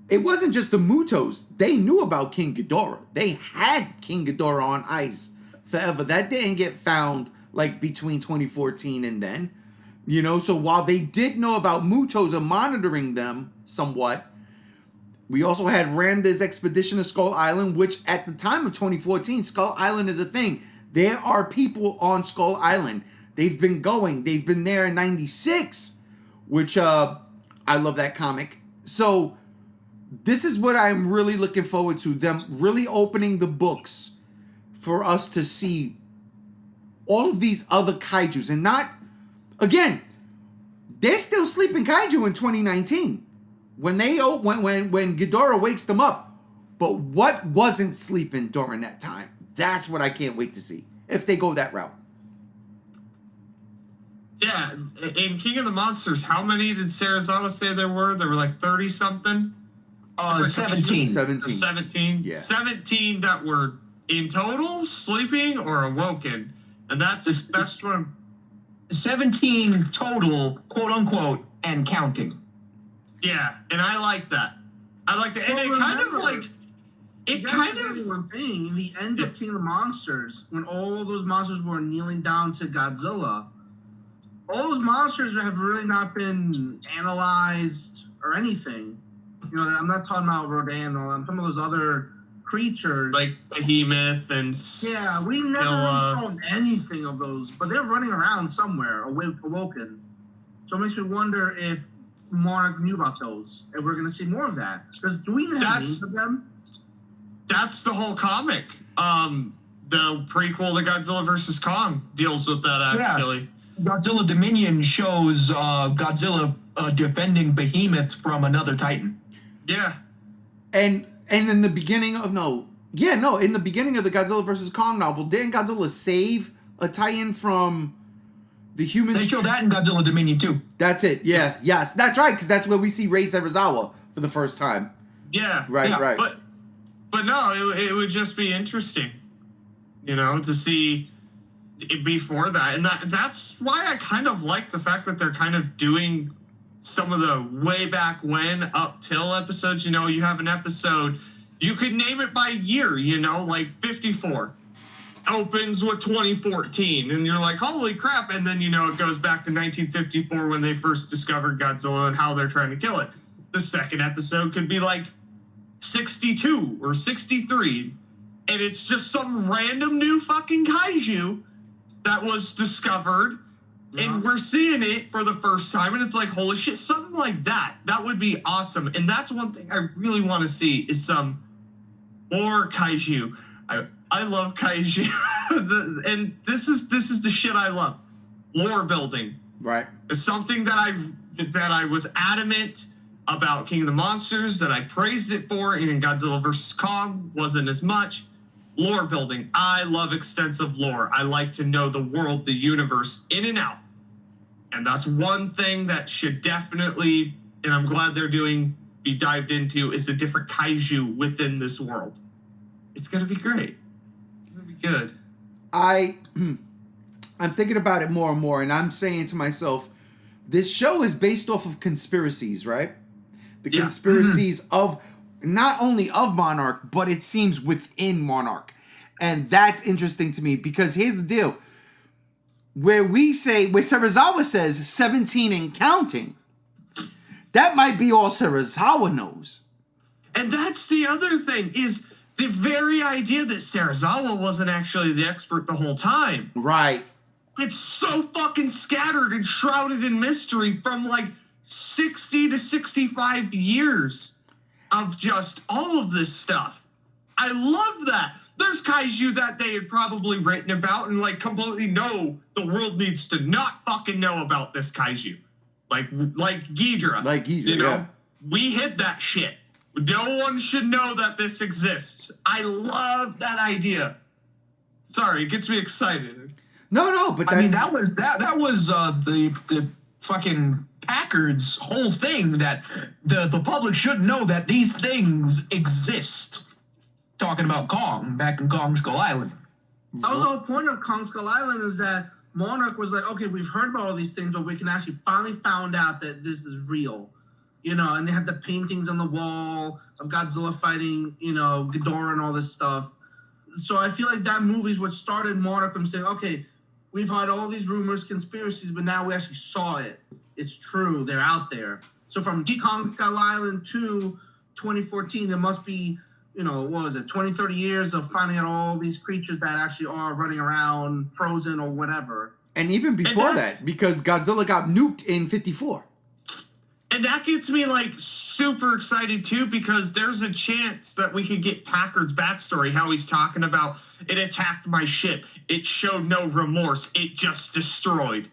it wasn't just the Mutos. They knew about King Ghidorah. They had King Ghidorah on ice forever. That didn't get found like between 2014 and then. So while they did know about Mutos and monitoring them somewhat, we also had Randa's expedition to Skull Island, which at the time of 2014, Skull Island is a thing. There are people on Skull Island. They've been there in 96, which I love that comic. So this is what I'm really looking forward to, them really opening the books for us to see all of these other kaijus and not... Again, they're still sleeping kaiju in 2019 when Ghidorah wakes them up. But what wasn't sleeping during that time? That's what I can't wait to see if they go that route. Yeah, in King of the Monsters, how many did Sarazawa say there were? There were like 30 something. 17. 17. Yeah. 17 that were in total sleeping or awoken, and that's what I'm. 17 total, quote unquote, and counting. Yeah, and I like that. And it kind of like... One thing, in the end of King of the Monsters, when all those monsters were kneeling down to Godzilla, all those monsters have really not been analyzed or anything. I'm not talking about Rodan or I'm talking about those other creatures. Like Behemoth and... Yeah, we never found anything of those, but they're running around somewhere, awoken. So it makes me wonder if Monarch knew about those, and we're going to see more of that. Do we have names of them? That's the whole comic. The prequel to Godzilla vs. Kong deals with that, actually. Yeah. Godzilla Dominion shows Godzilla defending Behemoth from another Titan. Yeah. And in the beginning of... in the beginning of the Godzilla vs. Kong novel, didn't Godzilla save a Titan from the humans... They show that in Godzilla Dominion too. That's it, yeah. Yes, that's right, because that's where we see Rei Serizawa for the first time. Yeah. Right, Yeah. right. But no, it would just be interesting, to see it before that. And that's why I kind of like the fact that they're kind of doing some of the way back when up till episodes. You have an episode, you could name it by year, like 54 opens with 2014, and you're like, holy crap. And then, it goes back to 1954 when they first discovered Godzilla and how they're trying to kill it. The second episode could be like 62 or 63, and it's just some random new fucking kaiju that was discovered, and we're seeing it for the first time, and it's like, holy shit, something like that would be awesome. And that's one thing I really want to see is some more kaiju. I love kaiju. And this is the shit I love. Lore building. Right. It's something that I was adamant about King of the Monsters, that I praised it for, and in Godzilla vs. Kong wasn't as much. Lore building. I love extensive lore. I like to know the world, the universe, in and out. And that's one thing that should definitely, and I'm glad they're doing, be dived into, is a different kaiju within this world. It's going to be great. It's going to be good. I'm thinking about it more and more, and I'm saying to myself, this show is based off of conspiracies, right? The conspiracies of not only of Monarch, but it seems within Monarch. And that's interesting to me because here's the deal. Where Serizawa says 17 and counting, that might be all Serizawa knows. And that's the other thing, is the very idea that Serizawa wasn't actually the expert the whole time. Right. It's so fucking scattered and shrouded in mystery from like 60 to 65 years of just all of this stuff. I love that. There's kaiju that they had probably written about and like completely know the world needs to not fucking know about this kaiju. Like Ghidorah. Like Ghidorah, yeah. We hid that shit. No one should know that this exists. I love that idea. Sorry, it gets me excited. No, but I mean, that was the fucking Packard's whole thing, that the public should know that these things exist. Talking about Kong, back in Kong Skull Island. That was the whole point of Kong Skull Island, is that Monarch was like, okay, we've heard about all these things, but we can actually finally found out that this is real. And they had the paintings on the wall of Godzilla fighting, Ghidorah and all this stuff. So I feel like that movie's what started Monarch from saying, okay, we've had all these rumors, conspiracies, but now we actually saw it. It's true. They're out there. So from Kong Skull Island to 2014, there must be, what was it, 20, 30 years of finding out all these creatures that actually are running around frozen or whatever. And even before that, because Godzilla got nuked in 54. And that gets me like super excited too, because there's a chance that we could get Packard's backstory, how he's talking about it attacked my ship. It showed no remorse. It just destroyed.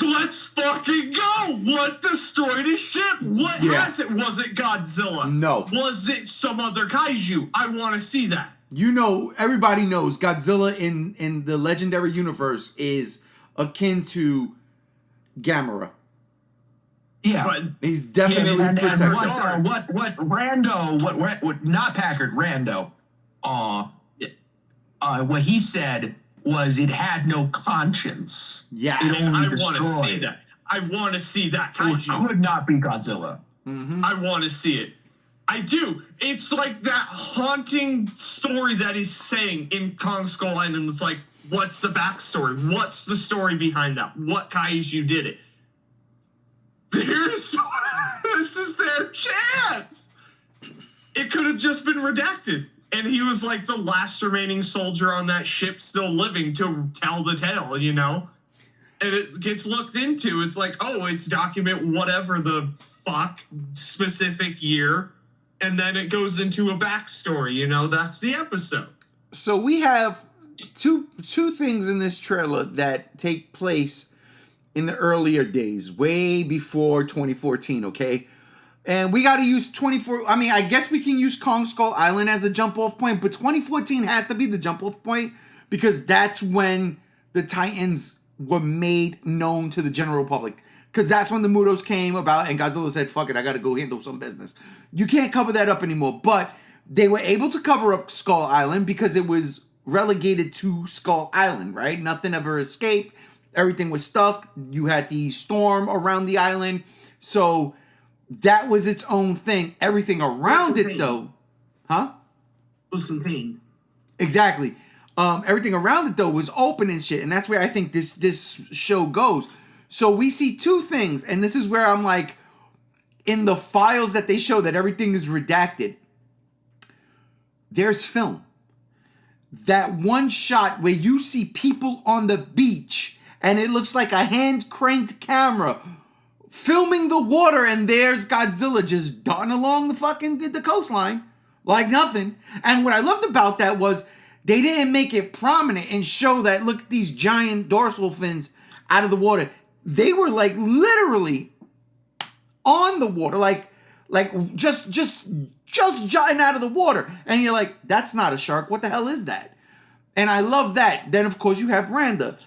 Let's fucking go! What destroyed his ship? What has it? Was it Godzilla? No. Was it some other kaiju? I want to see that. Everybody knows Godzilla in the legendary universe is akin to Gamera. Yeah, but he's definitely protected. And what Rando, what not Packard, Rando, what he said was it had no conscience. Yeah, it only destroyed. I want to see that. I want to see that kaiju. It could not be Godzilla. Mm-hmm. I want to see it. I do. It's like that haunting story that he's saying in Kong Skull Island. It's like, what's the backstory? What's the story behind that? What kaiju did it? This is their chance. It could have just been redacted. And he was like the last remaining soldier on that ship still living to tell the tale, And it gets looked into. It's like, oh, it's document whatever the fuck specific year. And then it goes into a backstory, That's the episode. So we have two things in this trailer that take place in the earlier days, way before 2014, okay? And we got to use 24... I mean, I guess we can use Kong Skull Island as a jump-off point, but 2014 has to be the jump-off point because that's when the Titans were made known to the general public. Because that's when the Mutos came about and Godzilla said, fuck it, I got to go handle some business. You can't cover that up anymore. But they were able to cover up Skull Island because it was relegated to Skull Island, right? Nothing ever escaped. Everything was stuck. You had the storm around the island. So that was its own thing. Everything around it, though. Huh? It was contained. Exactly. Everything around it, though, was open and shit. And that's where I think this show goes. So we see two things. And this is where I'm like, in the files that they show that everything is redacted, there's film. That one shot where you see people on the beach and it looks like a hand-cranked camera filming the water, and there's Godzilla just darting along the coastline like nothing. And what I loved about that was they didn't make it prominent and show that, look at these giant dorsal fins out of the water. They were like literally on the water, like just jutting out of the water. And you're like, that's not a shark. What the hell is that? And I love that. Then of course you have Randa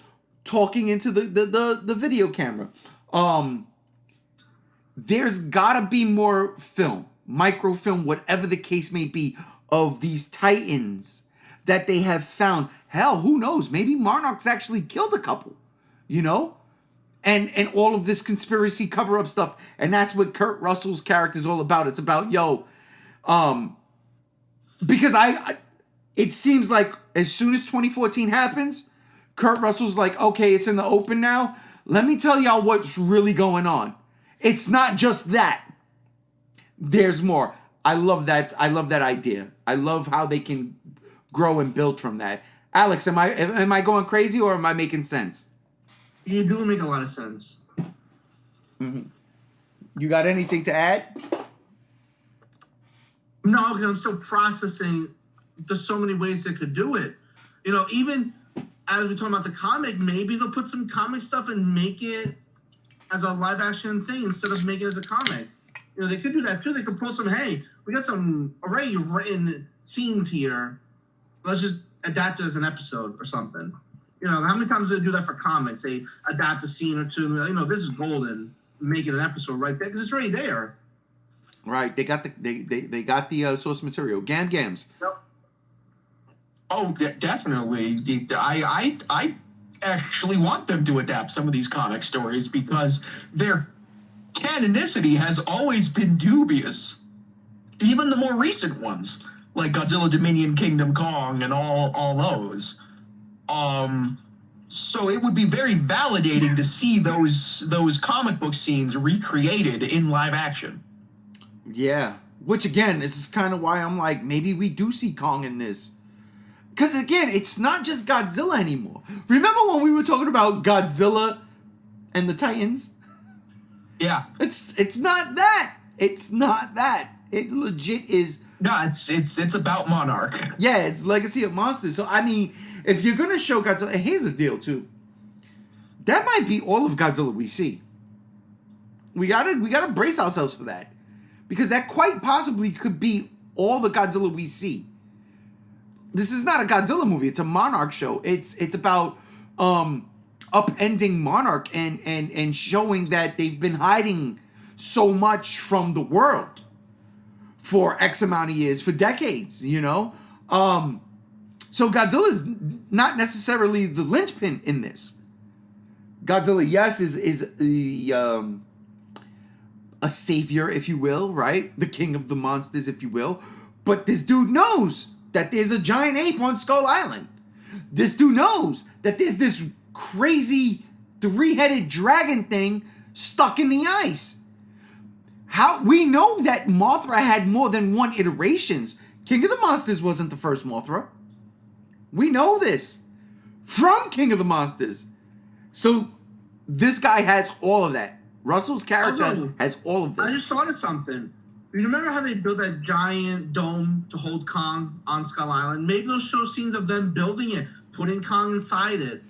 talking into the video camera. There's gotta be more film, microfilm, whatever the case may be, of these Titans that they have found. Hell, who knows? Maybe Monarch's actually killed a couple, you know? And all of this conspiracy cover-up stuff. And that's what Kurt Russell's character is all about. It's about, because it seems like as soon as 2014 happens, Kurt Russell's like, okay, it's in the open now. Let me tell y'all what's really going on. It's not just that. There's more. I love that. I love that idea. I love how they can grow and build from that. Alex, am I going crazy or am I making sense? You do make a lot of sense. Mm-hmm. You got anything to add? No, because I'm still processing. There's so many ways they could do it. You know, even as we're talking about the comic, maybe they'll put some comic stuff and make it as a live action thing instead of making it as a comic. You know, they could do that too. They could pull some, hey, we got some already written scenes here. Let's just adapt it as an episode or something. You know, how many times do they do that for comics? They adapt a scene or two. You know, this is golden. Make it an episode right there because it's already there. Right. They got the source material. Gams. Yep. Oh, definitely. I actually want them to adapt some of these comic stories because their canonicity has always been dubious. Even the more recent ones, like Godzilla, Dominion, Kingdom Kong, and all those. So it would be very validating to see those comic book scenes recreated in live action. Yeah. Which again, this is kind of why I'm like, maybe we do see Kong in this. Because again, it's not just Godzilla anymore. Remember when we were talking about Godzilla and the Titans? Yeah. It's not that. It's not that. It legit is. No, it's about Monarch. Yeah, it's Legacy of Monsters. So I mean, if you're gonna show Godzilla, and here's the deal too. That might be all of Godzilla we see. We gotta brace ourselves for that. Because that quite possibly could be all the Godzilla we see. This is not a Godzilla movie. It's a Monarch show. It's about upending Monarch and showing that they've been hiding so much from the world for X amount of years, for decades, you know? So Godzilla's not necessarily the linchpin in this. Godzilla, yes, is a savior, if you will, right? The king of the monsters, if you will. But this dude knows that there's a giant ape on Skull Island. This dude knows that there's this crazy three-headed dragon thing stuck in the ice. How we know that Mothra had more than one iterations. King of the Monsters wasn't the first Mothra. We know this from King of the Monsters. So this guy has all of that. Russell's character has all of this. I just thought of something. You remember how they built that giant dome to hold Kong on Skull Island? Maybe they'll show scenes of them building it, putting Kong inside it,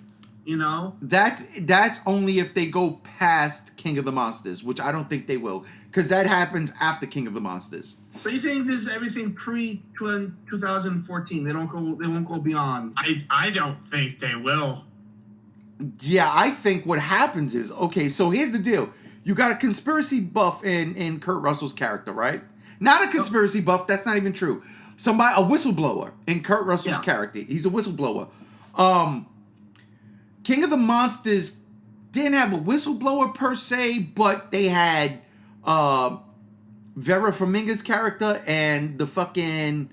you know? That's only if they go past King of the Monsters, which I don't think they will, because that happens after King of the Monsters. But you think this is everything pre-2014? They won't go beyond. I don't think they will. Yeah, I think what happens is, okay, so here's the deal. You got a conspiracy buff in Kurt Russell's character, right? Not a conspiracy buff, that's not even true. A whistleblower in Kurt Russell's character. He's a whistleblower. King of the Monsters didn't have a whistleblower per se, but they had Vera Farmiga's character and the fucking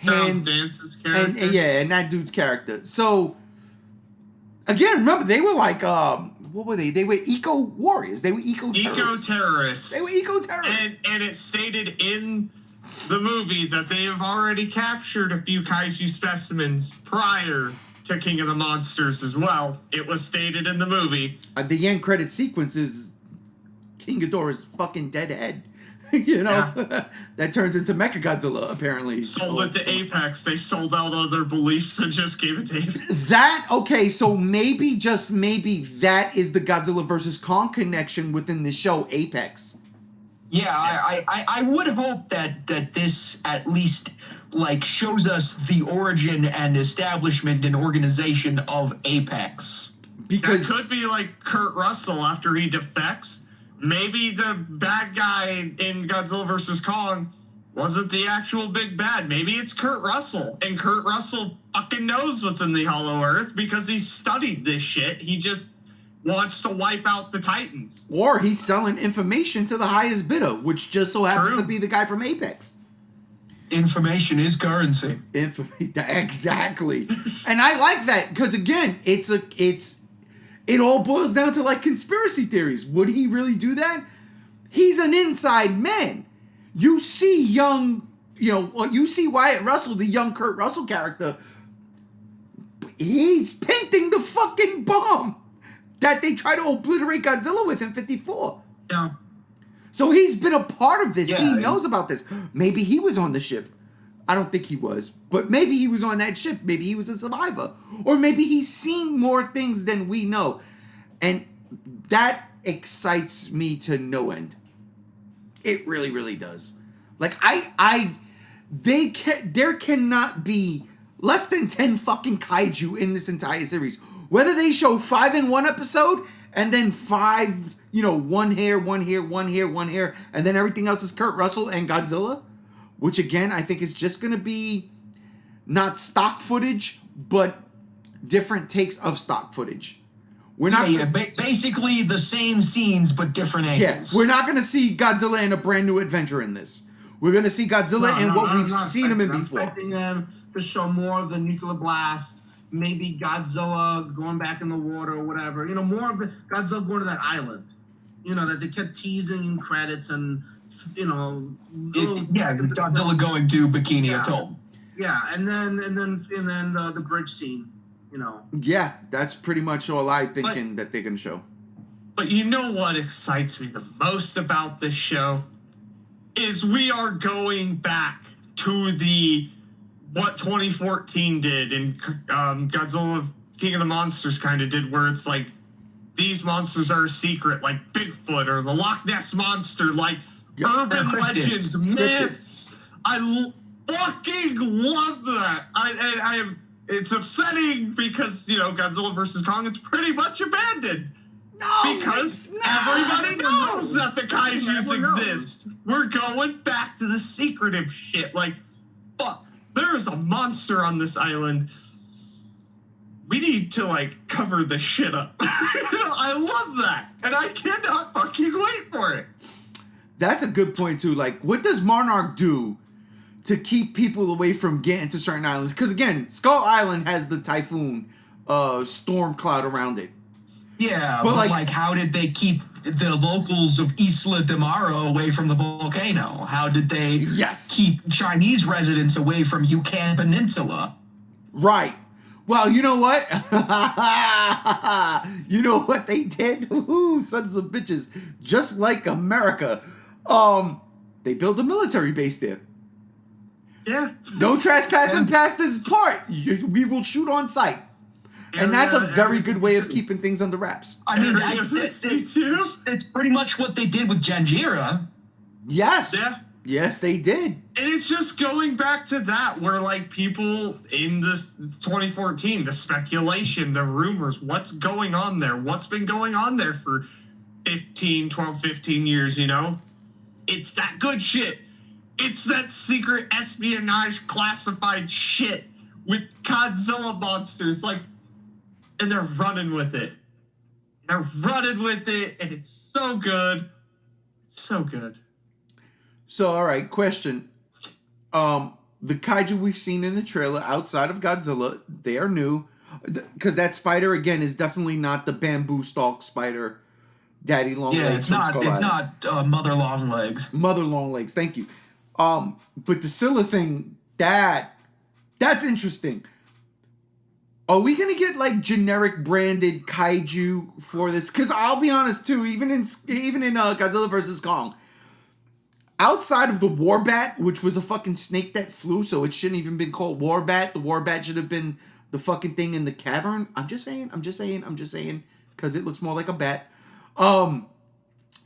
Charles Dance's character. And that dude's character. So again, remember they were like what were they? They were eco warriors. They were eco-terrorists. They were eco-terrorists. And it stated in the movie that they have already captured a few kaiju specimens prior to King of the Monsters as well. It was stated in the movie. The end credit sequence is King Ghidorah's fucking dead head. You know, that turns into Mechagodzilla, apparently. Sold it to Apex. They sold out all their beliefs and just gave it to Apex. Okay, so maybe, just maybe, that is the Godzilla vs. Kong connection within the show Apex. Yeah, I would hope that this at least like shows us the origin and establishment and organization of Apex. Because that could be like Kurt Russell after he defects. Maybe the bad guy in Godzilla vs. Kong wasn't the actual big bad. Maybe it's Kurt Russell. And Kurt Russell fucking knows what's in the Hollow Earth because he studied this shit. He just wants to wipe out the Titans. Or he's selling information to the highest bidder, which just so happens to be the guy from Apex. Information is currency. Exactly. And I like that because, again, it all boils down to like conspiracy theories. Would he really do that? He's an inside man. You see you see Wyatt Russell, the young Kurt Russell character. He's painting the fucking bomb that they try to obliterate Godzilla with in 54. Yeah. So he's been a part of this. Yeah, he knows about this. Maybe he was on the ship. I don't think he was, but maybe he was on that ship. Maybe he was a survivor. Or maybe he's seen more things than we know. And that excites me to no end. It really, really does. Like, there cannot be less than 10 fucking kaiju in this entire series. Whether they show 5 in one episode, and then 5, one here, and then everything else is Kurt Russell and Godzilla. Which, again, I think is just going to be not stock footage, but different takes of stock footage. We're not basically the same scenes, but different angles. Yeah, we're not going to see Godzilla in a brand new adventure in this. We're going to see Godzilla in what we've seen him in before. I'm expecting them to show more of the nuclear blast, maybe Godzilla going back in the water or whatever. More of Godzilla going to that island. That they kept teasing in credits and... Godzilla going to Bikini Atoll. Yeah, and then the bridge scene, Yeah, that's pretty much all I'm thinking that they're gonna show. But you know what excites me the most about this show is we are going back to what 2014 did and Godzilla King of the Monsters kind of did, where it's like these monsters are a secret, like Bigfoot or the Loch Ness Monster, like. Urban legends, myths. I fucking love that. It's upsetting because Godzilla vs. Kong. It's pretty much abandoned. No, because everybody knows that the kaijus exist. We're going back to the secretive shit. Like, fuck, there is a monster on this island. We need to cover the shit up. I love that, and I cannot fucking wait for it. That's a good point, too. Like, what does Monarch do to keep people away from getting to certain islands? Because, again, Skull Island has the typhoon storm cloud around it. Yeah, but how did they keep the locals of Isla de Maro away from the volcano? How did they keep Chinese residents away from Yucatan Peninsula? Right. Well, you know what? You know what they did? Ooh, sons of bitches. Just like America. They built a military base there. Yeah. No trespassing past this part. We will shoot on sight. And that's a very good way of keeping things under wraps. I mean, it's pretty much what they did with Janjira. Yes. Yeah. Yes, they did. And it's just going back to that, where like people in this 2014, the speculation, the rumors, what's going on there? What's been going on there for 12, 15 years, you know? It's that good shit. It's that secret espionage classified shit with Godzilla monsters, like, and they're running with it. They're running with it, and it's so good. It's so good. So, all right, question. The kaiju we've seen in the trailer outside of Godzilla, they are new. Because that spider, again, is definitely not the bamboo stalk spider, Daddy Long Legs. Yeah, it's not Mother Long Legs. Mother Long Legs, thank you. But the Scylla thing, that's interesting. Are we going to get, like, generic branded kaiju for this? Because I'll be honest, too, even in Godzilla vs. Kong, outside of the Warbat, which was a fucking snake that flew, so it shouldn't even been called Warbat. The Warbat should have been the fucking thing in the cavern. I'm just saying, because it looks more like a bat. The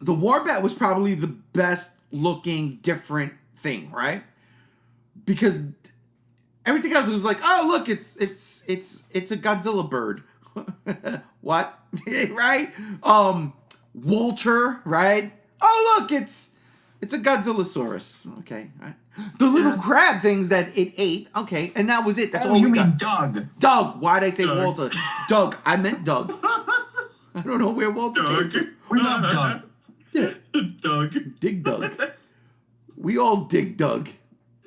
Warbat was probably the best looking different thing, right? Because everything else was like, oh look, it's a Godzilla bird. What? Right? Walter, right? Oh look, it's a Godzillasaurus. Okay. Right. The little crab things that it ate. Okay. And that was it. That's all we got. You mean Doug. Doug. Why'd I say Walter? Doug. I meant Doug. I don't know where Walter came from. We love Doug. Yeah. Doug. Dig Doug. We all dig Doug.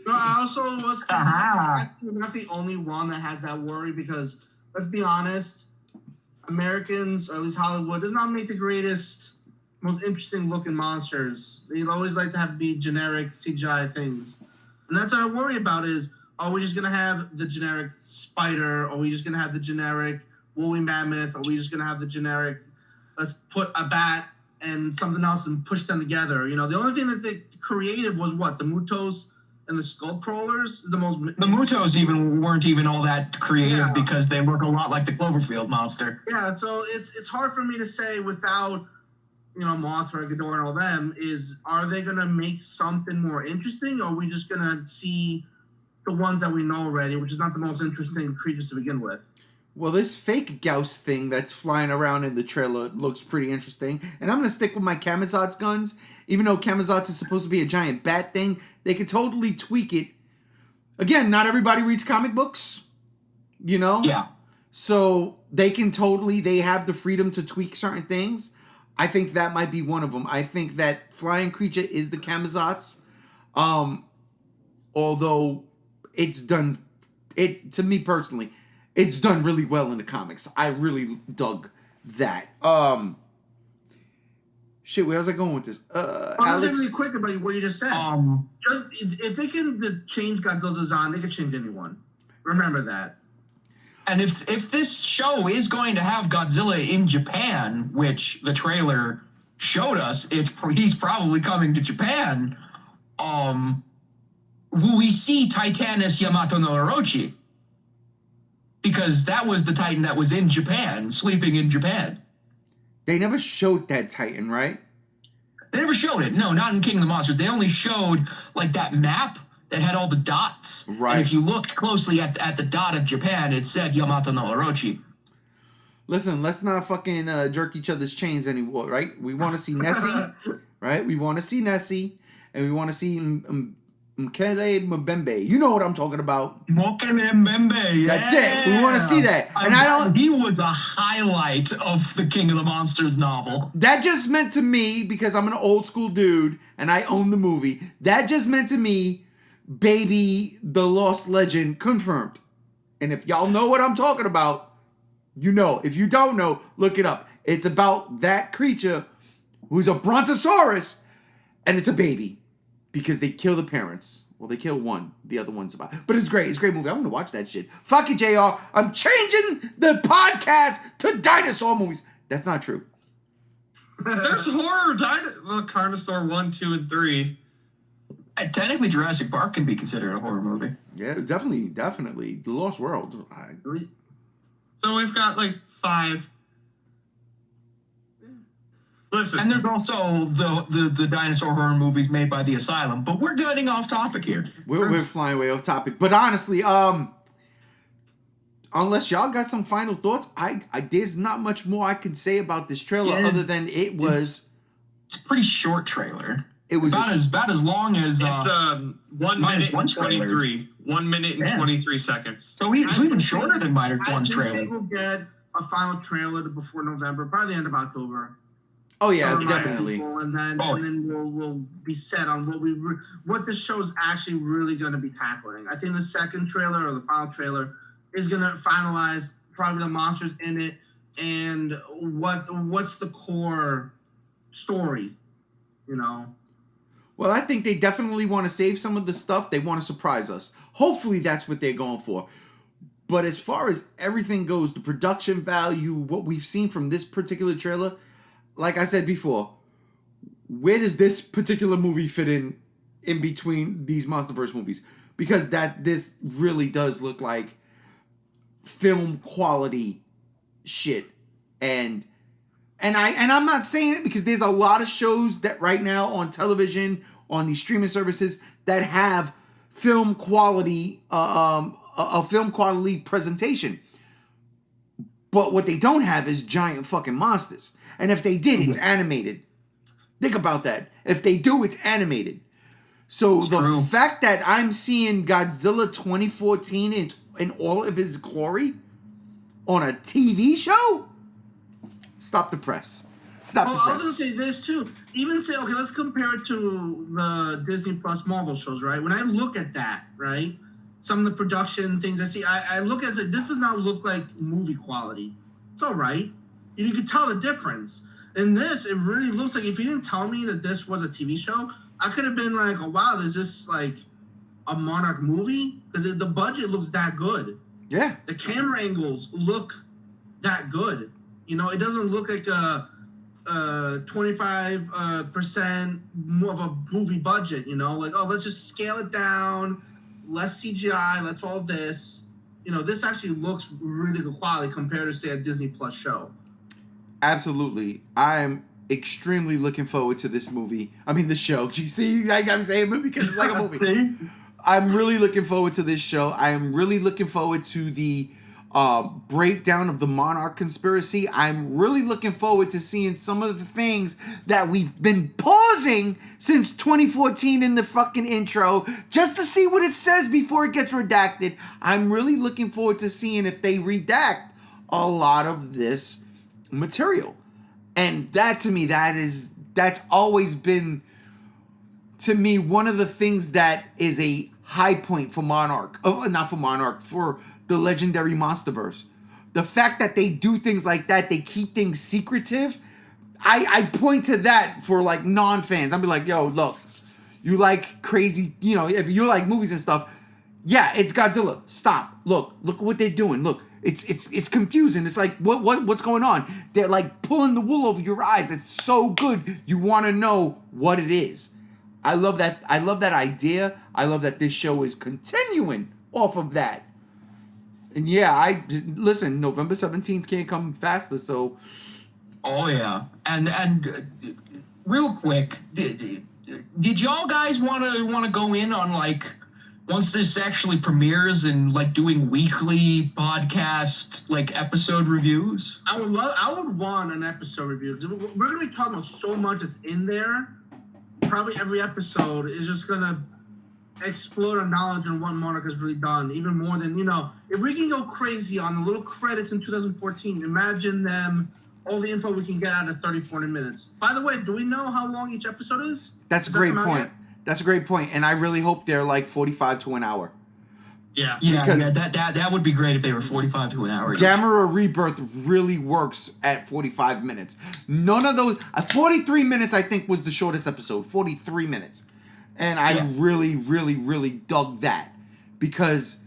No, I also was not the only one that has that worry because, let's be honest, Americans, or at least Hollywood, does not make the greatest, most interesting looking monsters. They'd always like to have be generic CGI things. And that's what I worry about is, are we just going to have the generic spider? Are we just going to have the generic woolly mammoth? Are we just going to have the generic, let's put a bat and something else and push them together? You know, the only thing that they creative was what? The Mutos and the skull crawlers? The Mutos weren't even all that creative because they look a lot like the Cloverfield monster. Yeah, so it's hard for me to say without, you know, Mothra, Ghidorah, and all them, are they going to make something more interesting, or are we just going to see the ones that we know already, which is not the most interesting creatures to begin with? Well, this fake Gauss thing that's flying around in the trailer looks pretty interesting. And I'm going to stick with my Kamazotz guns. Even though Kamazotz is supposed to be a giant bat thing, they could totally tweak it. Again, not everybody reads comic books, you know? Yeah. So they have the freedom to tweak certain things. I think that might be one of them. I think that flying creature is the Kamazotz. Although it's done, to me personally, it's done really well in the comics. I really dug that. Shit, where was I going with this? I'll say really quick about what you just said. If they can change Godzilla's design, they can change anyone. Remember that. And if this show is going to have Godzilla in Japan, which the trailer showed us, he's probably coming to Japan. Will we see Titanus Yamato no Orochi? Because that was the Titan that was in Japan, sleeping in Japan. They never showed that Titan, right? They never showed it. No, not in King of the Monsters. They only showed like that map that had all the dots. Right. And if you looked closely at the dot of Japan, it said Yamato no Orochi. Listen, let's not fucking jerk each other's chains anymore, right? We want to see Nessie, right? We want to see Nessie, and we want to see Mkele Mbembe. You know what I'm talking about. Mkele Mbembe, yeah. That's it. We want to see that. And he was a highlight of the King of the Monsters novel. That just meant to me, because I'm an old school dude, and I own the movie, that just meant to me, baby, the Lost Legend confirmed. And if y'all know what I'm talking about, you know. If you don't know, look it up. It's about that creature who's a brontosaurus, and it's a baby. Because they kill the parents. Well, they kill one. The other one's about. But it's great. It's a great movie. I'm going to watch that shit. Fuck it, JR. I'm changing the podcast to dinosaur movies. That's not true. There's horror. Carnosaur 1, 2, and 3. Technically, Jurassic Park can be considered a horror movie. Yeah, definitely. The Lost World. So we've got like 5. Listen. And there's also the dinosaur horror movies made by the Asylum. But we're getting off topic here. We're flying way off topic. But honestly, unless y'all got some final thoughts, I there's not much more I can say about this trailer other than it's a pretty short trailer. It was about as long as it's 1 minute and 23. 1 minute and 23 seconds. So it's even shorter than Minor One's trailer. I think we'll get a final trailer before November, probably the end of October. Oh yeah, definitely. And then we'll be set on what the show's actually really going to be tackling. I think the second trailer or the final trailer is going to finalize probably the monsters in it and what's the core story, you know. Well, I think they definitely want to save some of the stuff. They want to surprise us. Hopefully that's what they're going for. But as far as everything goes, the production value, what we've seen from this particular trailer, like I said before, where does this particular movie fit in between these MonsterVerse movies? Because this really does look like film quality shit. And I'm not saying it because there's a lot of shows that right now on television, on these streaming services that have film quality, a film quality presentation. But what they don't have is giant fucking monsters. And if they did, it's animated. Think about that. If they do, it's animated. So the fact that I'm seeing Godzilla 2014 in all of his glory on a TV show, stop the press. Stop the press. I was going to say this too. Even say, okay, let's compare it to the Disney Plus Marvel shows, right? When I look at that, right, some of the production things I see, I look at it and say, this does not look like movie quality. It's all right. And you can tell the difference. In this, it really looks like if you didn't tell me that this was a TV show, I could have been like, oh, wow, is this like a Monarch movie? Because the budget looks that good. Yeah. The camera angles look that good. You know, it doesn't look like a 25% more of a movie budget, you know? Like, oh, let's just scale it down, less CGI, let's all this. You know, this actually looks really good quality compared to, say, a Disney Plus show. Absolutely. I'm extremely looking forward to this movie. I mean, the show. You see, like I'm saying movie because it's like a movie. I'm really looking forward to this show. I am really looking forward to the breakdown of the Monarch conspiracy. I'm really looking forward to seeing some of the things that we've been pausing since 2014 in the fucking intro just to see what it says before it gets redacted. I'm really looking forward to seeing if they redact a lot of this material. And that to me, that's always been to me one of the things that is a high point for Monarch. Oh, not for Monarch, for the legendary MonsterVerse. The fact that they do things like that, they keep things secretive. I point to that for like non-fans. I'll be like, yo, look, you like crazy, you know, if you like movies and stuff, yeah, it's Godzilla. Stop. Look what they're doing. Look, it's confusing. It's like what's going on? They're like pulling the wool over your eyes. It's so good. You want to know what it is. I love that. I love that idea. I love that this show is continuing off of that. And yeah, listen, November 17th can't come faster, so. Oh yeah. And real quick, did y'all guys want to go in on like once this actually premieres and like doing weekly podcast like episode reviews? I would want an episode review. We're gonna be talking about so much that's in there. Probably every episode is just gonna explode our knowledge on what Monarch has really done, even more than, you know, if we can go crazy on the little credits in 2014, imagine all the info we can get out of 30-40 minutes. By the way, do we know how long each episode is? That's a great point. That's a great point, and I really hope they're like 45 to an hour. Yeah. That would be great if they were 45 to an hour. Gamera Rebirth really works at 45 minutes. None of those... 43 minutes, I think, was the shortest episode. 43 minutes. And I really, really, really dug that. Because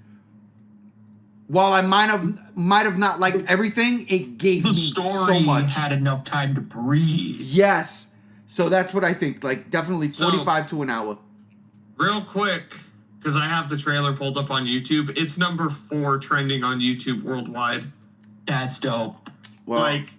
while I might have not liked everything, it gave me so much. The story had enough time to breathe. Yes. So that's what I think. Like, definitely 45 to an hour. Real quick, because I have the trailer pulled up on YouTube. It's number 4 trending on YouTube worldwide. That's dope. Well, like,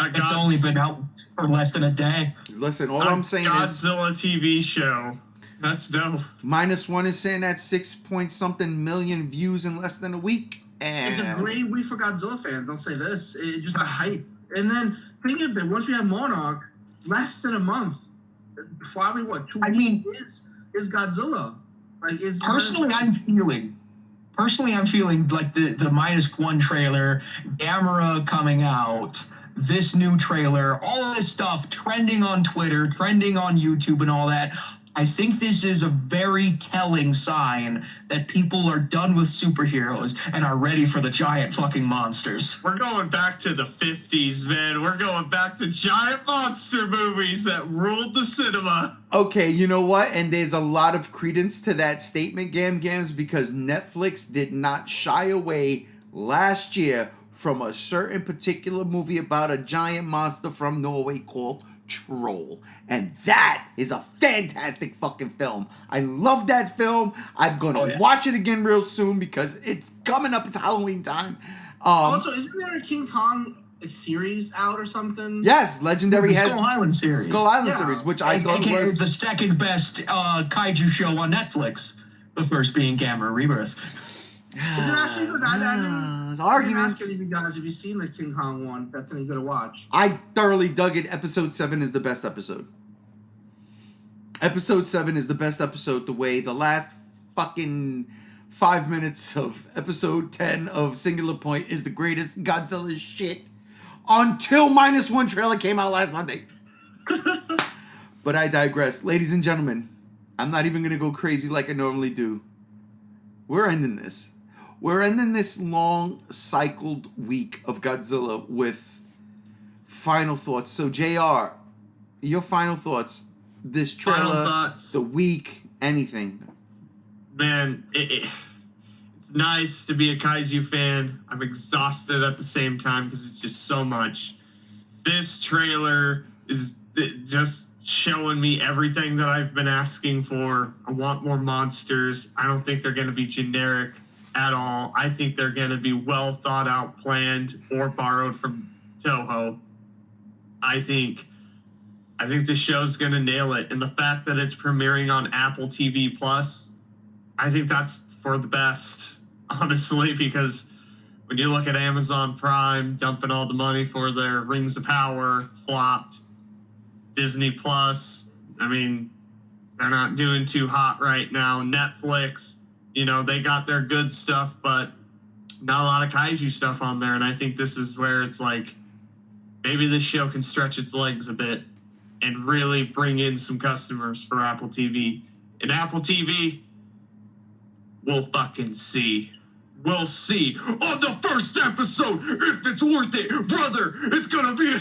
It's only been out for less than a day. Listen, all I'm saying Godzilla TV show. That's dope. -1 is saying that 6-point-something million views in less than a week. And it's a great week for Godzilla fans. Don't say this. It's just a hype. And then think of it. Once we have Monarch, less than a month. Probably what? 2 weeks is Godzilla. Like personally, I'm feeling like the -1 trailer, Gamera coming out, this new trailer, all of this stuff trending on Twitter, trending on YouTube and all that. I think this is a very telling sign that people are done with superheroes and are ready for the giant fucking monsters. We're going back to the 50s, man. We're going back to giant monster movies that ruled the cinema. Okay, you know what? And there's a lot of credence to that statement, Gams, because Netflix did not shy away last year from a certain particular movie about a giant monster from Norway called Troll. And that is a fantastic fucking film. I love that film. I'm going to watch it again real soon because it's coming up. It's Halloween time. Also, isn't there a King Kong series out or something? Yes, Legendary has Skull Island series. Skull Island series, which I thought was the second best kaiju show on Netflix. The first being Gamera Rebirth. Is it actually good? Arguments. I'm asking you guys if you've seen the King Kong one. That's any good to watch. I thoroughly dug it. Episode 7 is the best episode. Episode 7 is the best episode. The way the last fucking 5 minutes of episode 10 of Singular Point is the greatest Godzilla shit until -1 trailer came out last Sunday. But I digress. Ladies and gentlemen, I'm not even going to go crazy like I normally do. We're ending this. We're ending this long cycled week of Godzilla with final thoughts. So, JR, your final thoughts. This trailer, the week, anything. Man, it's nice to be a kaiju fan. I'm exhausted at the same time because it's just so much. This trailer is just showing me everything that I've been asking for. I want more monsters. I don't think they're going to be generic at all. I think they're going to be well thought out, planned, or borrowed from Toho. I think the show's going to nail it. And the fact that it's premiering on Apple TV Plus, I think that's for the best, honestly, because when you look at Amazon Prime dumping all the money for their Rings of Power, flopped. Disney Plus, I mean, they're not doing too hot right now. Netflix, they got their good stuff, but not a lot of kaiju stuff on there. And I think this is where it's like, maybe this show can stretch its legs a bit and really bring in some customers for Apple TV. And Apple TV, we'll fucking see. We'll see on the first episode if it's worth it. Brother, it's going to be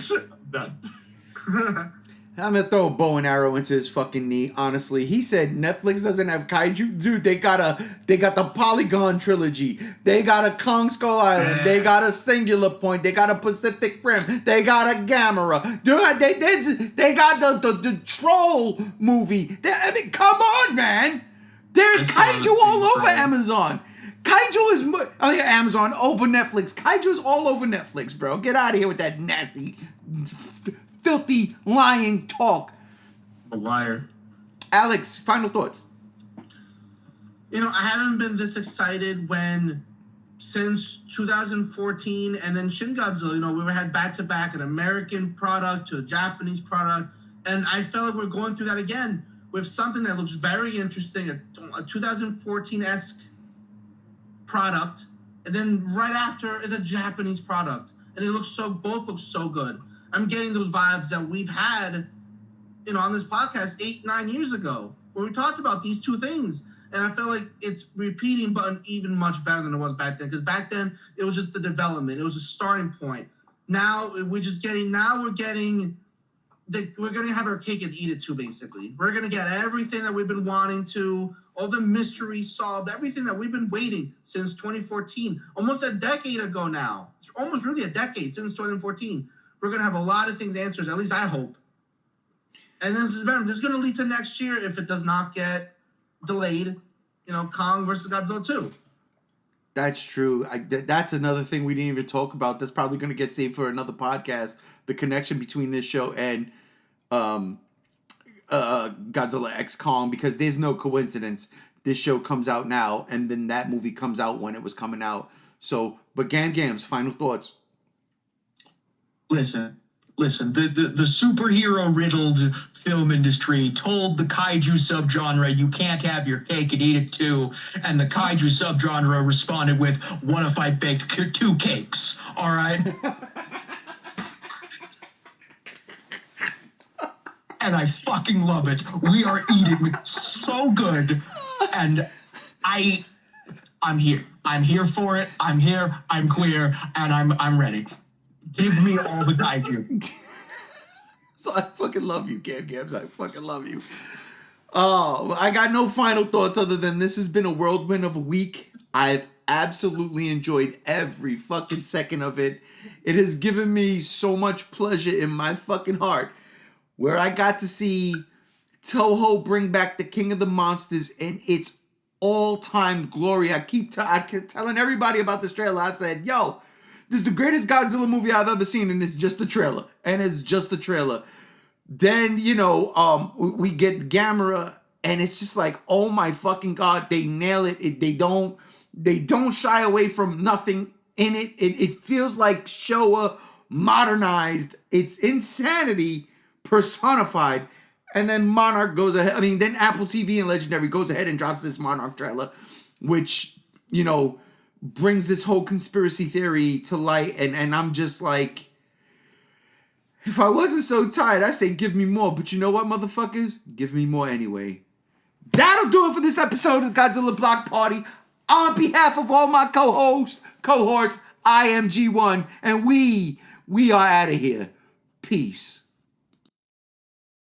done. I'm gonna throw a bow and arrow into his fucking knee. Honestly, he said Netflix doesn't have kaiju. Dude, they got the Polygon trilogy. They got a Kong Skull Island. They got a Singular Point. They got a Pacific Rim. They got a Gamera. Dude, they got the Troll movie. I mean, come on, man. There's kaiju all over Amazon. Kaiju is Amazon over Netflix. Kaiju is all over Netflix, bro. Get out of here with that nasty, filthy, lying talk. A liar. Alex, final thoughts. I haven't been this excited since 2014 and then Shin Godzilla. We had back-to-back an American product to a Japanese product. And I felt like we're going through that again with something that looks very interesting, a 2014-esque product. And then right after is a Japanese product. And both look so good. I'm getting those vibes that we've had, on this podcast 8-9 years ago, where we talked about these two things. And I feel like it's repeating, but even much better than it was back then. Because back then, it was just the development. It was a starting point. Now, we're going to have our cake and eat it too, basically. We're going to get everything that we've been wanting to, all the mysteries solved, everything that we've been waiting since 2014. Almost a decade ago now. It's almost really a decade since 2014. We're going to have a lot of things answered, at least I hope. And this is going to lead to next year if it does not get delayed, Kong versus Godzilla 2. That's true. That's another thing we didn't even talk about. That's probably going to get saved for another podcast. The connection between this show and Godzilla X Kong, because there's no coincidence. This show comes out now, and then that movie comes out when it was coming out. So, but Gams, final thoughts. Listen. The superhero riddled film industry told the kaiju subgenre you can't have your cake and eat it too, and the kaiju subgenre responded with, "What if I baked 2 cakes?" All right. And I fucking love it. We are eating so good, and I'm here. I'm here for it. I'm here. I'm queer, and I'm ready. Give me all the kaiju. So I fucking love you, Gams. I fucking love you. Oh, I got no final thoughts other than this has been a whirlwind of a week. I've absolutely enjoyed every fucking second of it. It has given me so much pleasure in my fucking heart, where I got to see Toho bring back the King of the Monsters in its all-time glory. I keep telling everybody about this trailer. I said, yo, this is the greatest Godzilla movie I've ever seen, and it's just the trailer. And it's just the trailer. Then, we get Gamera, and it's just like, oh my fucking God, they nail it. They don't shy away from nothing in it. It feels like Showa modernized. It's insanity personified. And then Monarch goes ahead. Then Apple TV and Legendary goes ahead and drops this Monarch trailer, which, brings this whole conspiracy theory to light. And I'm just like, if I wasn't so tired, I'd say give me more. But you know what, motherfuckers? Give me more anyway. That'll do it for this episode of Godzilla Block Party. On behalf of all my cohorts, I am G1. And we are out of here. Peace.